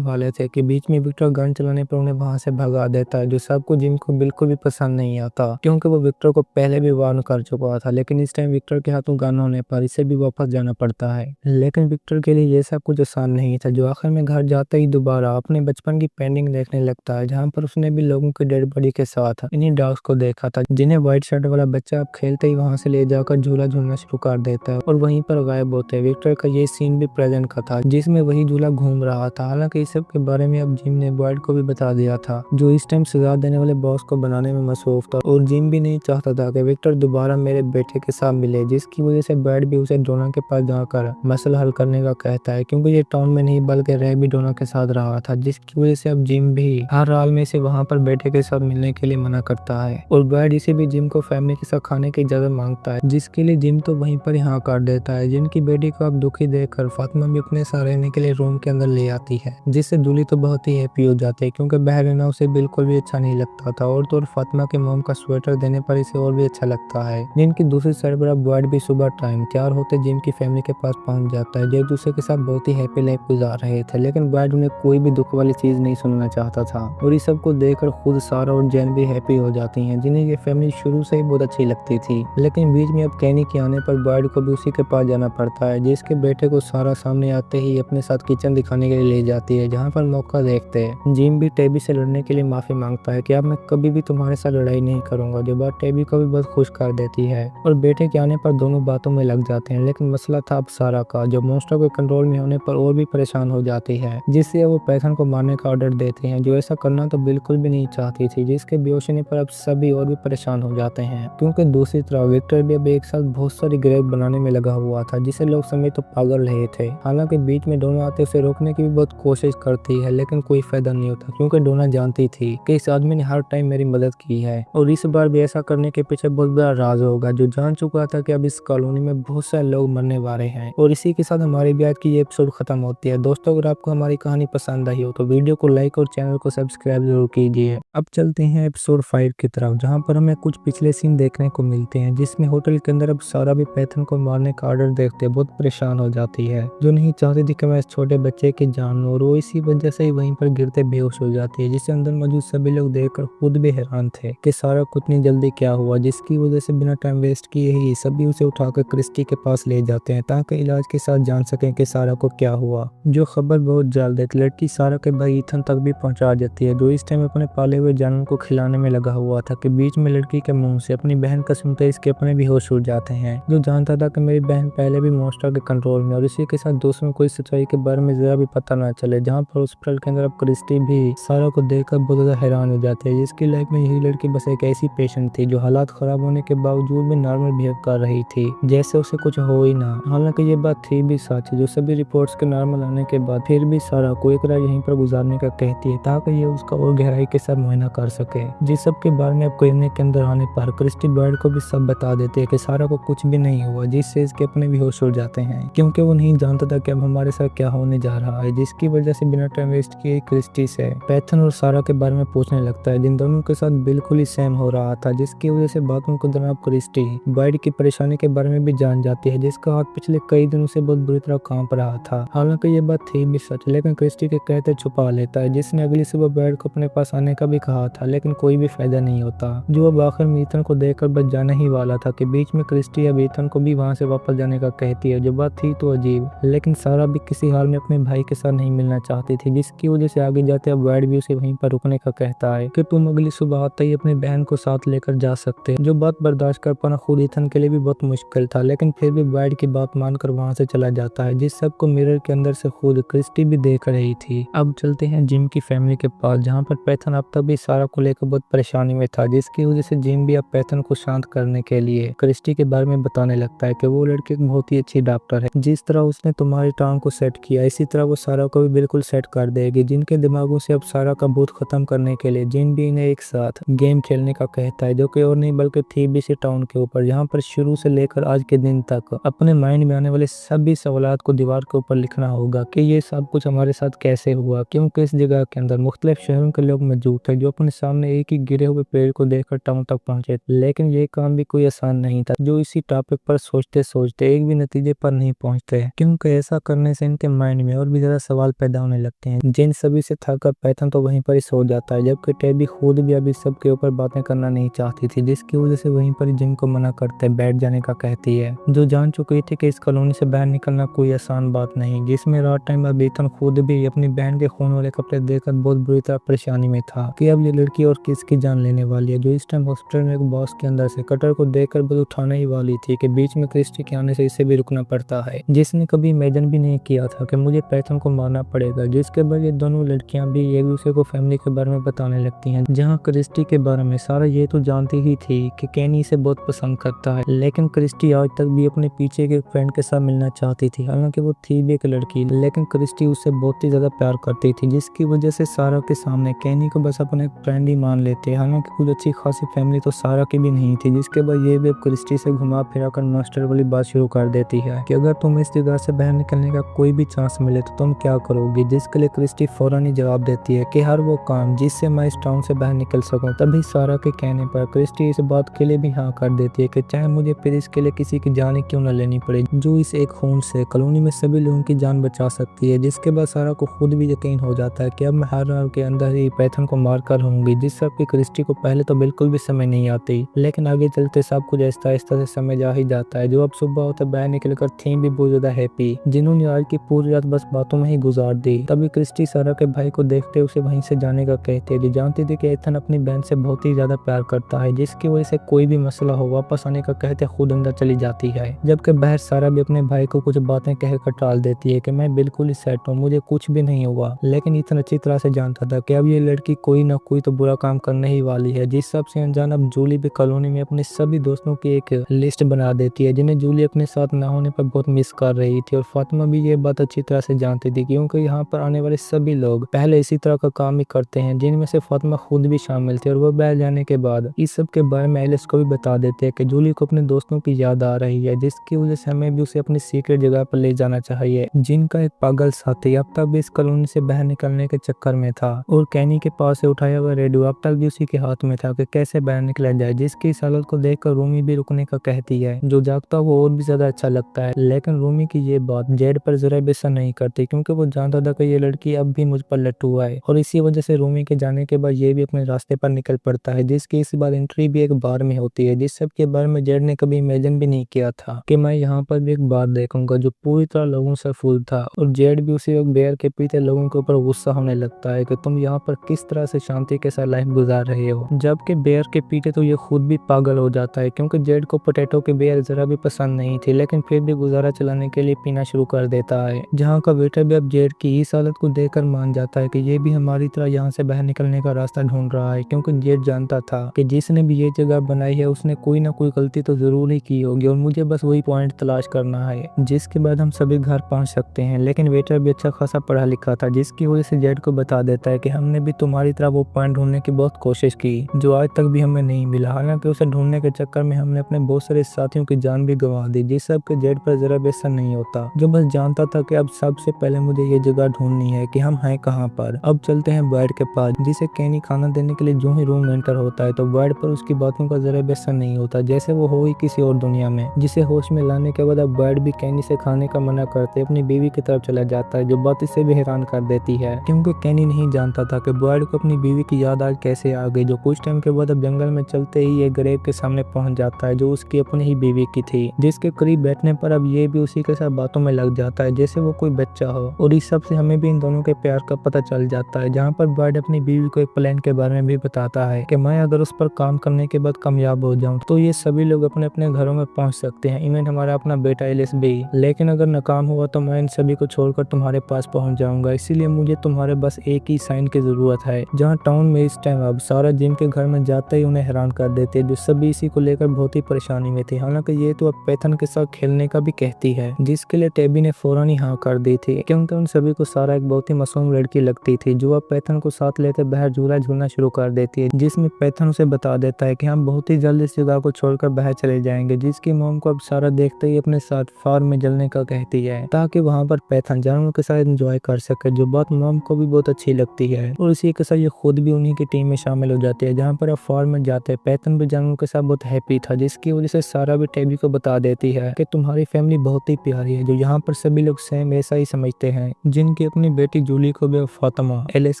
वाले थे कि बीच में विक्टर गन चलाने पर उन्हें वहां से भगा देता है, जो सबको जिम को बिल्कुल भी पसंद नहीं आता, क्योंकि वो विक्टर को पहले भी वार्न कर चुका था। लेकिन इस टाइम विक्टर के हाथों गन होने पर इसे भी वापस जाना पड़ता है। लेकिन विक्टर के लिए ये सब कुछ आसान नहीं था, जो आखिर में घर जाते ही दोबारा अपने बचपन की पेंटिंग देखने लगता है, जहाँ पर उसने भी लोगों की डेड बॉडी के साथ इन्हीं डॉग्स को देखा था, जिन्हें व्हाइट शर्ट वाला बच्चा अब खेलते ही वहां से ले जाकर झूला झूलना शुरू कर देता है और वहीं पर गायब होते हैं। विक्टर का ये सीन भी प्रेजेंट का था, जिसमें वही झूला घूम रहा था। हालांकि इस सब के बारे में अब जिम ने बॉयड को भी बता दिया था, जो इस टाइम सजा देने वाले बॉस को बनाने में मसरूफ था, और जिम भी नहीं चाहता था कि विक्टर दोबारा मेरे बेटे के साथ मिले, जिसकी वजह से बॉयड भी उसे डोना के पास जाकर मसला हल करने का कहता है, क्योंकि ये टाउन में नहीं बल्कि रे भी डोना के साथ रहा था, जिसकी वजह से अब जिम भी हर हाल में से वहां पर बेटे के साथ मिलने के लिए मना करता है और बॉयड इसे भी जिम को फैमिली के साथ खाने की इजाजत मांगता है, जिसके लिए जिम तो वहीं पर यहाँ कर देता है। जिम की बेटी को अब दुखी देखकर फातिमा भी अपने साथ रहने के लिए रूम के अंदर ले आती है, जिससे जूली तो बहुत ही हैप्पी हो जाती है, क्योंकि बाहर रहना उसे बिल्कुल भी अच्छा नहीं लगता था। और तो फातिमा के मोम का स्वेटर देने पर इसे और भी अच्छा लगता है। जिनकी दूसरी साइड पर अब बॉयड भी सुबह टाइम तैयार होते जिम की फैमिली के पास पहुंच जाता है, जो एक दूसरे के साथ बहुत ही हैप्पी लाइफ गुजार रहे थे। लेकिन बॉयड उन्हें कोई भी दुख वाली चीज नहीं सुनना चाहता था, और इस सब को देखकर खुद सारा और जैन भी हैप्पी हो जाती हैं, जिन्हें ये फैमिली शुरू से ही बहुत अच्छी लगती थी। लेकिन बीच में अब कैनी के आने पर बॉयड को भी उसी के पास जाना पड़ता है, जिसके बेटे को सारा सामने आते ही अपने साथ किचन दिखाने के लिए ले जाती है, जहाँ पर मौका देखते हैं जिम भी टेबी से लड़ने के लिए माफी मांगता है कि अब मैं कभी भी तुम्हारे साथ लड़ाई नहीं करूंगा, जो बात टेबी को भी बहुत खुश कर देती है। और बेटे के आने पर दोनों बातों में लग जाते हैं, लेकिन मसला था अब सारा का, जो मॉन्स्टर के कंट्रोल में होने पर और भी परेशान हो जाती है, जिससे वो पैथन को मारने का ऑर्डर देते हैं, जो ऐसा करना तो बिल्कुल भी नहीं चाहती थी, जिसके बेहोश होने पर अब सभी और भी परेशान हो जाते हैं, क्योंकि दूसरी तरफ विक्टर भी अब एक साथ बहुत सारी ग्रेव बनाने में लगा हुआ था, जिसे लोग समझ तो पागल रहे थे। हालांकि बीच में डोना आते उसे रोकने की भी बहुत कोशिश करती है, लेकिन कोई फायदा नहीं होता, क्योंकि डोना जानती थी कि इस आदमी ने हर टाइम मेरी मदद की है, और इस बार भी ऐसा करने के पीछे बहुत बड़ा राज होगा, जो जान चुका था कि अब इस कॉलोनी में बहुत सारे लोग मरने वाले हैं। और इसी के साथ हमारी भी आज की ये एपिसोड खत्म होती है। दोस्तों, अगर आपको हमारी कहानी पसंद आई हो तो वीडियो को लाइक और चैनल को सब्सक्राइब जरूर कीजिए। अब चलते हैं एपिसोड 5 की तरफ, जहाँ पर हमें कुछ पिछले सीन देखने को मिलते हैं, जिसमें होटल के अंदर अब सारा भी पैथन को मारने का ऑर्डर देखते बहुत परेशान हो जाती है, जो नहीं चाहती थी कि मैं इस छोटे बच्चे की जान लूं, और वो इसी वजह से ही वहीं पर गिरते बेहोश हो जाती है, जिससे अंदर मौजूद सभी लोग देखकर खुद भी हैरान थे कि सारा कुछ इतनी जल्दी क्या हुआ, जिसकी वजह से बिना टाइम वेस्ट किए ही सभी उसे उठाकर क्रिस्टी के पास ले जाते हैं, ताकि इलाज के साथ जान सकें कि सारा को क्या हुआ। जो खबर बहुत जल्द एक लड़की सारा के भाई ईथन तक भी पहुंचा देती है, जो इस टाइम अपने पाले हुए जानवर को खिलाने में लगा हुआ था, कि बीच में लड़की के मुंह से अपनी बहन का सुनते इसके अपने भी होश उड़ जाते हैं, जो जानता था कि मेरी बहन पहले भी मॉन्स्टर के कंट्रोल में, और इसी के साथ दूसरों को इस सच्चाई के बारे में जरा भी पता ना चले। जहाँ पर हॉस्पिटल के अंदर अब क्रिस्टी भी सारा को देखकर बहुत ज्यादा हैरान हो जाते हैं, जिसकी लाइफ में यही लड़की बस एक ऐसी पेशेंट थी जो हालात खराब होने के बावजूद भी नॉर्मल बिहेव कर रही थी, जैसे उसे कुछ हो ही ना। हालांकि ये बात थी भी सच, जो सभी रिपोर्ट्स के नॉर्मल आने के बाद फिर भी सारा को एक रात यहीं पर गुजारने का कहती है, ताकि ये उसका और गहराई के साथ मुआयना कर सके। जिस सब के बारे में अब क्लिनिक के अंदर आने पर क्रिस्टी बॉयड को भी सब बता देते हैं कि सारा को कुछ भी नहीं हुआ, जिससे इसके अपने भी होश उड़ जाते हैं, क्योंकि वो नहीं जानता था कि अब हमारे साथ क्या होने जा रहा है। जिसकी वजह से बिना टाइम वेस्ट किए क्रिस्टी से पैथन और सारा के बारे में पूछने लगता है, जिन दोनों के साथ बिल्कुल ही सेम हो रहा था, जिसकी वजह से बातों के दौरान क्रिस्टी बेड की परेशानी के बारे में भी जान जाती है, जिसका हाथ पिछले कई दिनों से बहुत बुरी तरह कांप रहा था। हालांकि ये बात थी भी सच, लेकिन क्रिस्टी के कहते छुपा लेता है, जिसने अगली सुबह बेड को अपने पास आने का भी कहा था, लेकिन कोई भी फायदा नहीं होता। जो अब आखिर में ईथन को देखकर बच जाने ही वाला था कि बीच में क्रिस्टी अब ईथन को भी वहां से वापस जाने का कहती है। जो बात थी तो अजीब, लेकिन सारा भी किसी हाल में अपने भाई के साथ नहीं मिलना चाहती थी, जिसकी वजह से आगे जाते अब बेड भी उसे वहीं पर रुकने का कहता है कि तुम अगली सुबह आते ही अपनी बहन को साथ लेकर जा सकते हैं। जो बात बर्दाश्त कर पाना खुद ईथन के लिए भी बहुत मुश्किल था, लेकिन फिर भी बेड की बात मानकर वहां से चला जाता है, जिस सबको मिरर के अंदर से खुद क्रिस्टी भी देख रही थी। अब चलते हैं जिम की फैमिली के पास, जहाँ पर पैथन अब तक भी सारा को लेकर बहुत परेशानी में था, जिसकी वजह से जिम भी अब पैथन को शांत करने के लिए क्रिस्टी के बारे में बताने लगता है कि वो लड़की एक बहुत ही अच्छी डॉक्टर है। जिस तरह उसने तुम्हारी टांग को सेट किया, इसी तरह वो सारा को भी बिल्कुल सेट कर देगी। जिनके दिमागों से अब सारा का भूत खत्म करने के लिए जिन भी इन्हें एक साथ गेम खेलने का कहता है, जो कि और नहीं बल्कि थीबीसी टाउन के ऊपर, जहाँ पर शुरू से लेकर आज के दिन तक अपने माइंड में आने वाले सभी सवालात को दीवार के ऊपर लिखना होगा कि ये सब कुछ हमारे साथ कैसे हुआ, क्योंकि इस जगह के अंदर मुख्तलिफ शहरों के लोग मौजूद थे जो अपने सामने एक ही गिरे हुए पेड़ को देखकर टाउन तक पहुंचे। लेकिन ये काम भी कोई आसान नहीं था, जो इसी टॉपिक पर सोचते सोचते एक भी नतीजे पर नहीं पहुंचते, क्योंकि ऐसा करने से इनके माइंड में और भी ज्यादा सवाल पैदा होने लगते हैं। जिन सभी से थककर पैथन तो वहीं पर ही सो जाता है, जबकि टेबी खुद भी अभी सब के ऊपर बातें करना नहीं चाहती थी, जिसकी वजह से वहीं पर जिम को मना करते बैठ जाने का कहती है, जो जान चुकी थी कि इस कॉलोनी से बाहर निकलना कोई आसान बात नहीं, जिसमें रात टाइम अब ईथन खुद भी अपनी बहन के खून वाले कपड़े देखकर बहुत बुरी तरह परेशानी में था कि अब ये लड़की और किसकी जान लेने वाली है, जो इस टाइम हॉस्पिटल में एक बॉस के अंदर से कटर को देखकर बस उठाने ही वाली थी कि बीच में क्रिस्टी के आने से इसे भी रुकना पड़ता है, जिसने कभी इमेजिन भी नहीं किया था कि मुझे पैथन को मारना पड़ेगा। जिसके बाद ये दोनों लड़कियां भी एक दूसरे को फैमिली के बारे में बताने लगती हैं, जहां क्रिस्टी के बारे में सारा ये तो जानती ही थी कि केनी इसे बहुत पसंद करता है, लेकिन क्रिस्टी आज तक भी अपने पीछे के फ्रेंड के साथ मिलना चाहती थी। हालांकि वो थी भी एक लड़की, लेकिन क्रिस्टी उससे बहुत ही ज्यादा प्यार करती थी, जिसकी वजह से सारा के सामने केनी को बस अपने फ्रेंड ही मान लेते। हालांकि कुछ अच्छी खासी फैमिली तो सारा की भी नहीं थी। जिसके बाद ये भी क्रिस्टी से घुमा फिरा कर मास्टर वाली बात शुरू कर देती है कि अगर तुम इस जगह से बाहर निकलने का कोई भी चांस मिले तो तुम क्या करोगी, जिसके लिए क्रिस्टी फौरन ही जवाब देती है कि हर वो काम जिससे मैं इस टाउन से बाहर निकल सकूं। तभी सारा के कहने पर क्रिस्टी इस बात के लिए भी हाँ कर देती है कि चाहे मुझे फिर इसके लिए किसी की जान क्यों न लेनी पड़े, जो इस एक खून से कॉलोनी में सभी लोगों की जान बचा सकती है। जिसके बाद सारा को खुद भी यकीन हो जाता है कि अब मैं हर रात के अंदर ही पैथन को मार कर रहूंगी, जिस सब की क्रिस्टी को पहले तो बिल्कुल भी समझ नहीं आती, लेकिन आगे चलते सब कुछ आहिस्ता आहिस्ता से समझ आ ही जाता है। जो अब सुबह होता बाहर निकलकर थी भी बहुत ज्यादा हैप्पी, जिन्होंने आज की पूरी रात बस बातों में ही गुजार दी। तभी क्रिस्टी सारा के भाई को देखते उसे वहीं से जाने का कहते हैं, जो जानती थी कि एथन अपनी बहन से बहुत ही ज्यादा प्यार करता है, जिसकी वजह से कोई भी मसला हो वापस आने का कहते खुद अंदर चली जाती है। जबकि बाहर सारा भी अपने भाई को कुछ बातें कहकर टाल देती है कि मैं बिल्कुल ही सेट हूँ, मुझे कुछ भी नहीं हुआ, लेकिन इतना अच्छी तरह से जानता था कि अब ये लड़की कोई ना कोई तो बुरा काम करने ही वाली है। जिस सबसे अनजान अब जूली भी कॉलोनी में अपने सभी दोस्तों की एक लिस्ट बना देती है, जिन्हें जूली अपने साथ न होने पर बहुत मिस कर रही थी, और फातिमा भी ये बात अच्छी तरह से जानती थी, क्योंकि यहाँ पर आने वाले सभी लोग पहले इसी तरह का काम ही करते हैं, जिनमें से फातिमा खुद भी शामिल थी। और वो बाहर जाने के बाद इस सब के बारे में एलिस को भी बता देते हैं कि जूली को अपने दोस्तों की याद आ रही है, जिसकी वजह से हमें भी उसे अपनी सीक्रेट जगह पर ले जाना चाहिए, जिनका एक पागल साथी अब तक भी इस कॉलोनी से बाहर निकलने के चक्कर में था, और कैनी के पास से उठाया हुआ रेडियो अब तक भी उसी के हाथ में था कि कैसे बाहर निकला जाए। जिसकी इस हालत को देखकर रूमी भी रुकने का कहती है, जो जागता वो और भी ज्यादा अच्छा लगता है, लेकिन रूमी की ये बात जेड पर जरा भी असर नहीं करती, क्योंकि वो जानता था कि ये लड़की अब भी मुझ पर लट्टू है, और इसी वजह से रूमी के जाने के बाद ये भी अपने रास्ते पर निकल पड़ता है, जिसकी इस बार एंट्री भी एक बार में होती है, जिस सब के बारे में जेड ने कभी इमेजिन भी नहीं किया था कि मैं यहाँ पर भी एक बार देखूंगा जो पूरी तरह लोगों से फुल था। और जेड भी उसी वक्त बेयर के पीते लोगों के ऊपर गुस्सा होने लगता है कि तुम यहाँ पर किस तरह से शांति के साथ लाइफ गुजार रहे हो, जबकि बेयर के पीते तो ये खुद भी पागल हो जाता है, क्योंकि जेड को पोटैटो के बेयर जरा भी पसंद नहीं थी, लेकिन फिर भी गुजारा चलाने के लिए पीना शुरू कर देता है। जहाँ का वेटर भी अब जेड की इस हालत को देखकर मान जाता है कि ये भी हमारी तरह यहाँ से बाहर निकलने का रास्ता ढूंढ रहा है, क्योंकि जेड जानता था कि जिसने भी ये जगह बनाई है उसने कोई ना कोई गलती तो जरूर ही की होगी, और मुझे बस वही पॉइंट तलाश करना है, जिसके बाद हम सभी घर पहुंच सकते हैं। लेकिन वेटर भी अच्छा खासा पढ़ा लिखा था, जिसकी वजह से जेड को बता देता है कि हमने भी तुम्हारी तरह वो पॉइंट ढूंढने की बहुत कोशिश की जो आज तक भी हमें नहीं मिला। हालांकि उसे ढूंढने के चक्कर में हमने अपने बहुत सारे साथियों की जान भी गंवा दी, जिस सब के जेड पर जरा भी असर नहीं होता, जो बस जानता था कि अब सबसे पहले मुझे ये जगह ढूंढनी है कि हम हैं कहाँ पर। अब चलते हैं बेड के पास, जिसे केनी खाना देने के लिए जो ही रूम एंटर होता है तो बेड पर उसकी बातों का जरा भी असर नहीं होता, जैसे वो हो ही किसी और दुनिया में। जिसे होश में लाने के बाद अब बर्ड भी कैनी से खाने का मना करते अपनी बीवी की तरफ चला जाता है, जो बात इसे भी हैरान कर देती है, क्योंकि कैनी नहीं जानता था कि बर्ड को अपनी बीवी की याद आज कैसे आ गई। जो कुछ टाइम के बाद अब जंगल में चलते ही एक ग्रेव के सामने पहुंच जाता है, जो उसकी अपनी ही बीवी की थी, जिसके करीब बैठने पर अब ये भी उसी के साथ बातों में लग जाता है जैसे वो कोई बच्चा हो। और इस सब से हमें भी इन दोनों के प्यार का पता चल जाता है, जहाँ पर बर्ड अपनी बीवी को एक प्लान के बारे में भी बताता है कि मैं अगर उस पर काम करने के बाद कामयाब हो जाऊं तो ये सभी लोग अपने अपने घरों में पहुंच सकते हैं, इवन हमारा अपना बेटा एलिस भी। लेकिन अगर नाकाम हुआ तो मैं इन सभी को छोड़कर तुम्हारे पास पहुंच जाऊंगा, इसीलिए मुझे तुम्हारे बस एक ही साइन की जरूरत है। जहाँ टाउन में इस टाइम अब सारा जिम के घर में जाते ही उन्हें हैरान कर देते, जो सभी इसी को लेकर बहुत ही परेशानी में थे। हालांकि ये तो अब पैथन के साथ खेलने का भी कहती है, जिसके लिए टेबी ने फौरन ही हाँ कर दी थी, क्योंकि उन सभी को सारा एक बहुत ही मासूम लड़की लगती थी, जो अब पैथन को साथ लेते बाहर झूला झूलना शुरू कर देती है, जिसमें पैथन उसे बता देता है कि हम बहुत ही जल्द इस जगह को छोड़कर बाहर चले जाएंगे, जिसकी मॉम को अब सारा देखते ही अपने साथ फार्म में जलने का कहती है, ताकि वहाँ पर पैथन जानवरों के साथ एंजॉय कर सके, जो बात मॉम को भी बहुत अच्छी लगती है। और इसी के साथ ये खुद भी उन्हीं की टीम में शामिल हो जाती है, जहाँ पर अब फार्म में जाते हैं। पैथन भी जानवरों के साथ बहुत हैप्पी था, जिसकी वजह से सारा भी टेबी को बता देती है कि तुम्हारी फैमिली बहुत ही प्यारी है, जो यहाँ पर सभी लोग सेम ऐसा ही समझते हैं। जिनकी अपनी बेटी जूली को भी फातिमा एलिस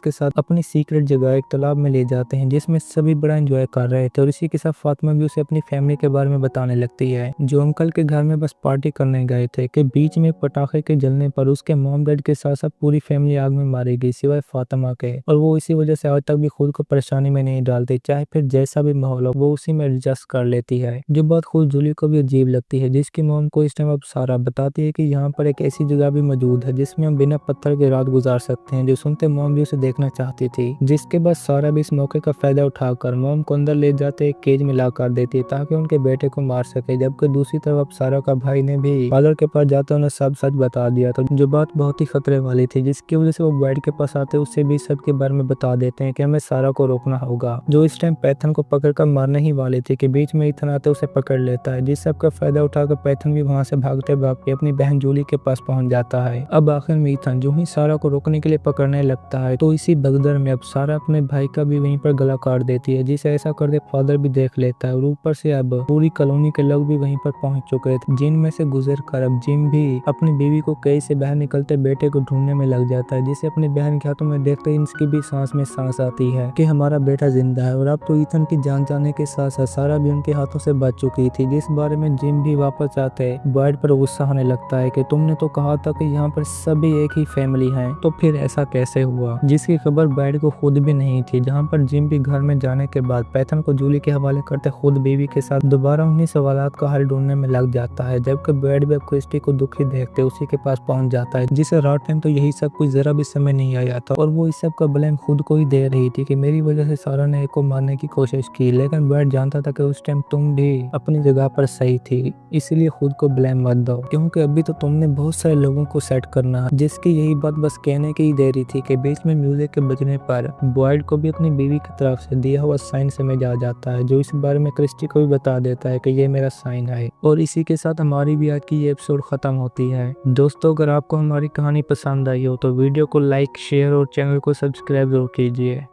के साथ अपनी सीक्रेट जगह एक तालाब में ले जाते हैं, जिसमें सभी बड़ा एंजॉय कर रहे थे। और इसी के साथ फातिमा भी उसे अपनी फैमिली के बारे में बताने लगती है, जो अंकल के घर में बस पार्टी करने गए थे कि बीच में पटाखे के जलने पर उसके मॉम डैड के साथ साथ पूरी फैमिली आग में मारी गई सिवाय फातिमा के। और वो इसी वजह से आज तक भी खुद को परेशानी में नहीं डालती, चाहे फिर जैसा भी माहौल हो वो उसी में एडजस्ट कर लेती है, जो बात खुद जूली को भी अजीब लगती है, जिसकी मॉम को इस टाइम अब सारा बताती है कि यहाँ पर एक ऐसी जगह भी मौजूद है जिसमें हम बिना पत्थर के रात गुजार सकते हैं, जो सुनते मॉम भी उसे देखना चाहती थी। जिसके बाद सारा भी इस मौके का फायदा उठाकर मॉम को अंदर ले जाते एक केज में ला कर देती है, ताकि उनके बेटे को मार सके। जबकि दूसरी तरफ अब सारा का भाई ने भी फादर के पास जाते उन्हें सब सच बता दिया था, जो बात बहुत ही खतरे वाली थी, जिसकी वजह से वो बेड के पास आते उससे भी सब के बारे में बता देते हैं कि हमें सारा को रोकना होगा, जो इस टाइम पैथन को पकड़कर मारने ही वाली थी कि बीच में ईथन आते उसे पकड़ लेता है। जिस सब का फायदा उठाकर पैथन भी वहां से भागते भागते अपनी बहन जूली के पास पहुंच जाता है। अब आखिर में ईथन जो ही सारा को रोकने के लिए पकड़ने लगता है, तो इसी भगदड़ में अब सारा अपने भाई का भी वहीं पर गला काट देती है, जिसे ऐसा करते फादर भी देख लेता है। और ऊपर से अब पूरी कॉलोनी के लोग भी वहीं पर पहुंच चुके थे, जिनमें से गुजर कर अब जिम भी अपनी बीवी को कई से बाहर निकलते बेटे को ढूंढने में लग जाता है, जिसे अपनी बहन के हाथों में देखते ही इसकी भी सांस में सांस आती है कि हमारा बेटा जिंदा है। और अब तो ईथन की जान जाने के साथ साथ सारा भी उनके हाथों से बच चुकी थी, जिस बारे में जिम भी वापस आते बर्ड पर गुस्सा आने लगता है कि तुमने तो कहा था कि यहाँ पर सभी एक ही फैमिली है, तो फिर ऐसा कैसे हुआ, जिसकी खबर बर्ड को खुद भी नहीं थी। जहाँ पर जिम भी घर में जाने के बाद पैथन को जूली के हवाले करते खुद बीवी के साथ दोबारा उन्हीं सवालात का हल ढूंढने में लग जाता है, जबकि बर्ड भी क्रिस्टी को दुखी देखते उसी के पास पहुंच जाता है, जिसे रात टाइम तो यही सब कुछ जरा भी समझ नहीं आया था, और वो इस सब का ब्लेम खुद को ही दे रही थी कि मेरी वजह से सारा ने एक को मारने की कोशिश की। लेकिन बर्ड जानता था कि उस टाइम तुम भी अपनी जगह पर सही थी, इसलिए खुद को ब्लेम मत दो, क्योंकि अभी तो तुमने बहुत सारे लोगों को सेट करना है। जिसकी यही बात बस कहने की ही देरी थी कि बीच में म्यूजिक के बजने पर बॉयड को भी अपनी बीवी की तरफ से दिया हुआ साइन समझ आ जाता है, जो इस बारे में क्रिस्टी को भी बता देता है कि ये मेरा साइन है। और इसी के साथ हमारी भी आज की ये एपिसोड खत्म होती है। दोस्तों, अगर आपको हमारी कहानी पसंद आई हो तो वीडियो को लाइक, शेयर और चैनल को सब्सक्राइब जरूर कीजिए।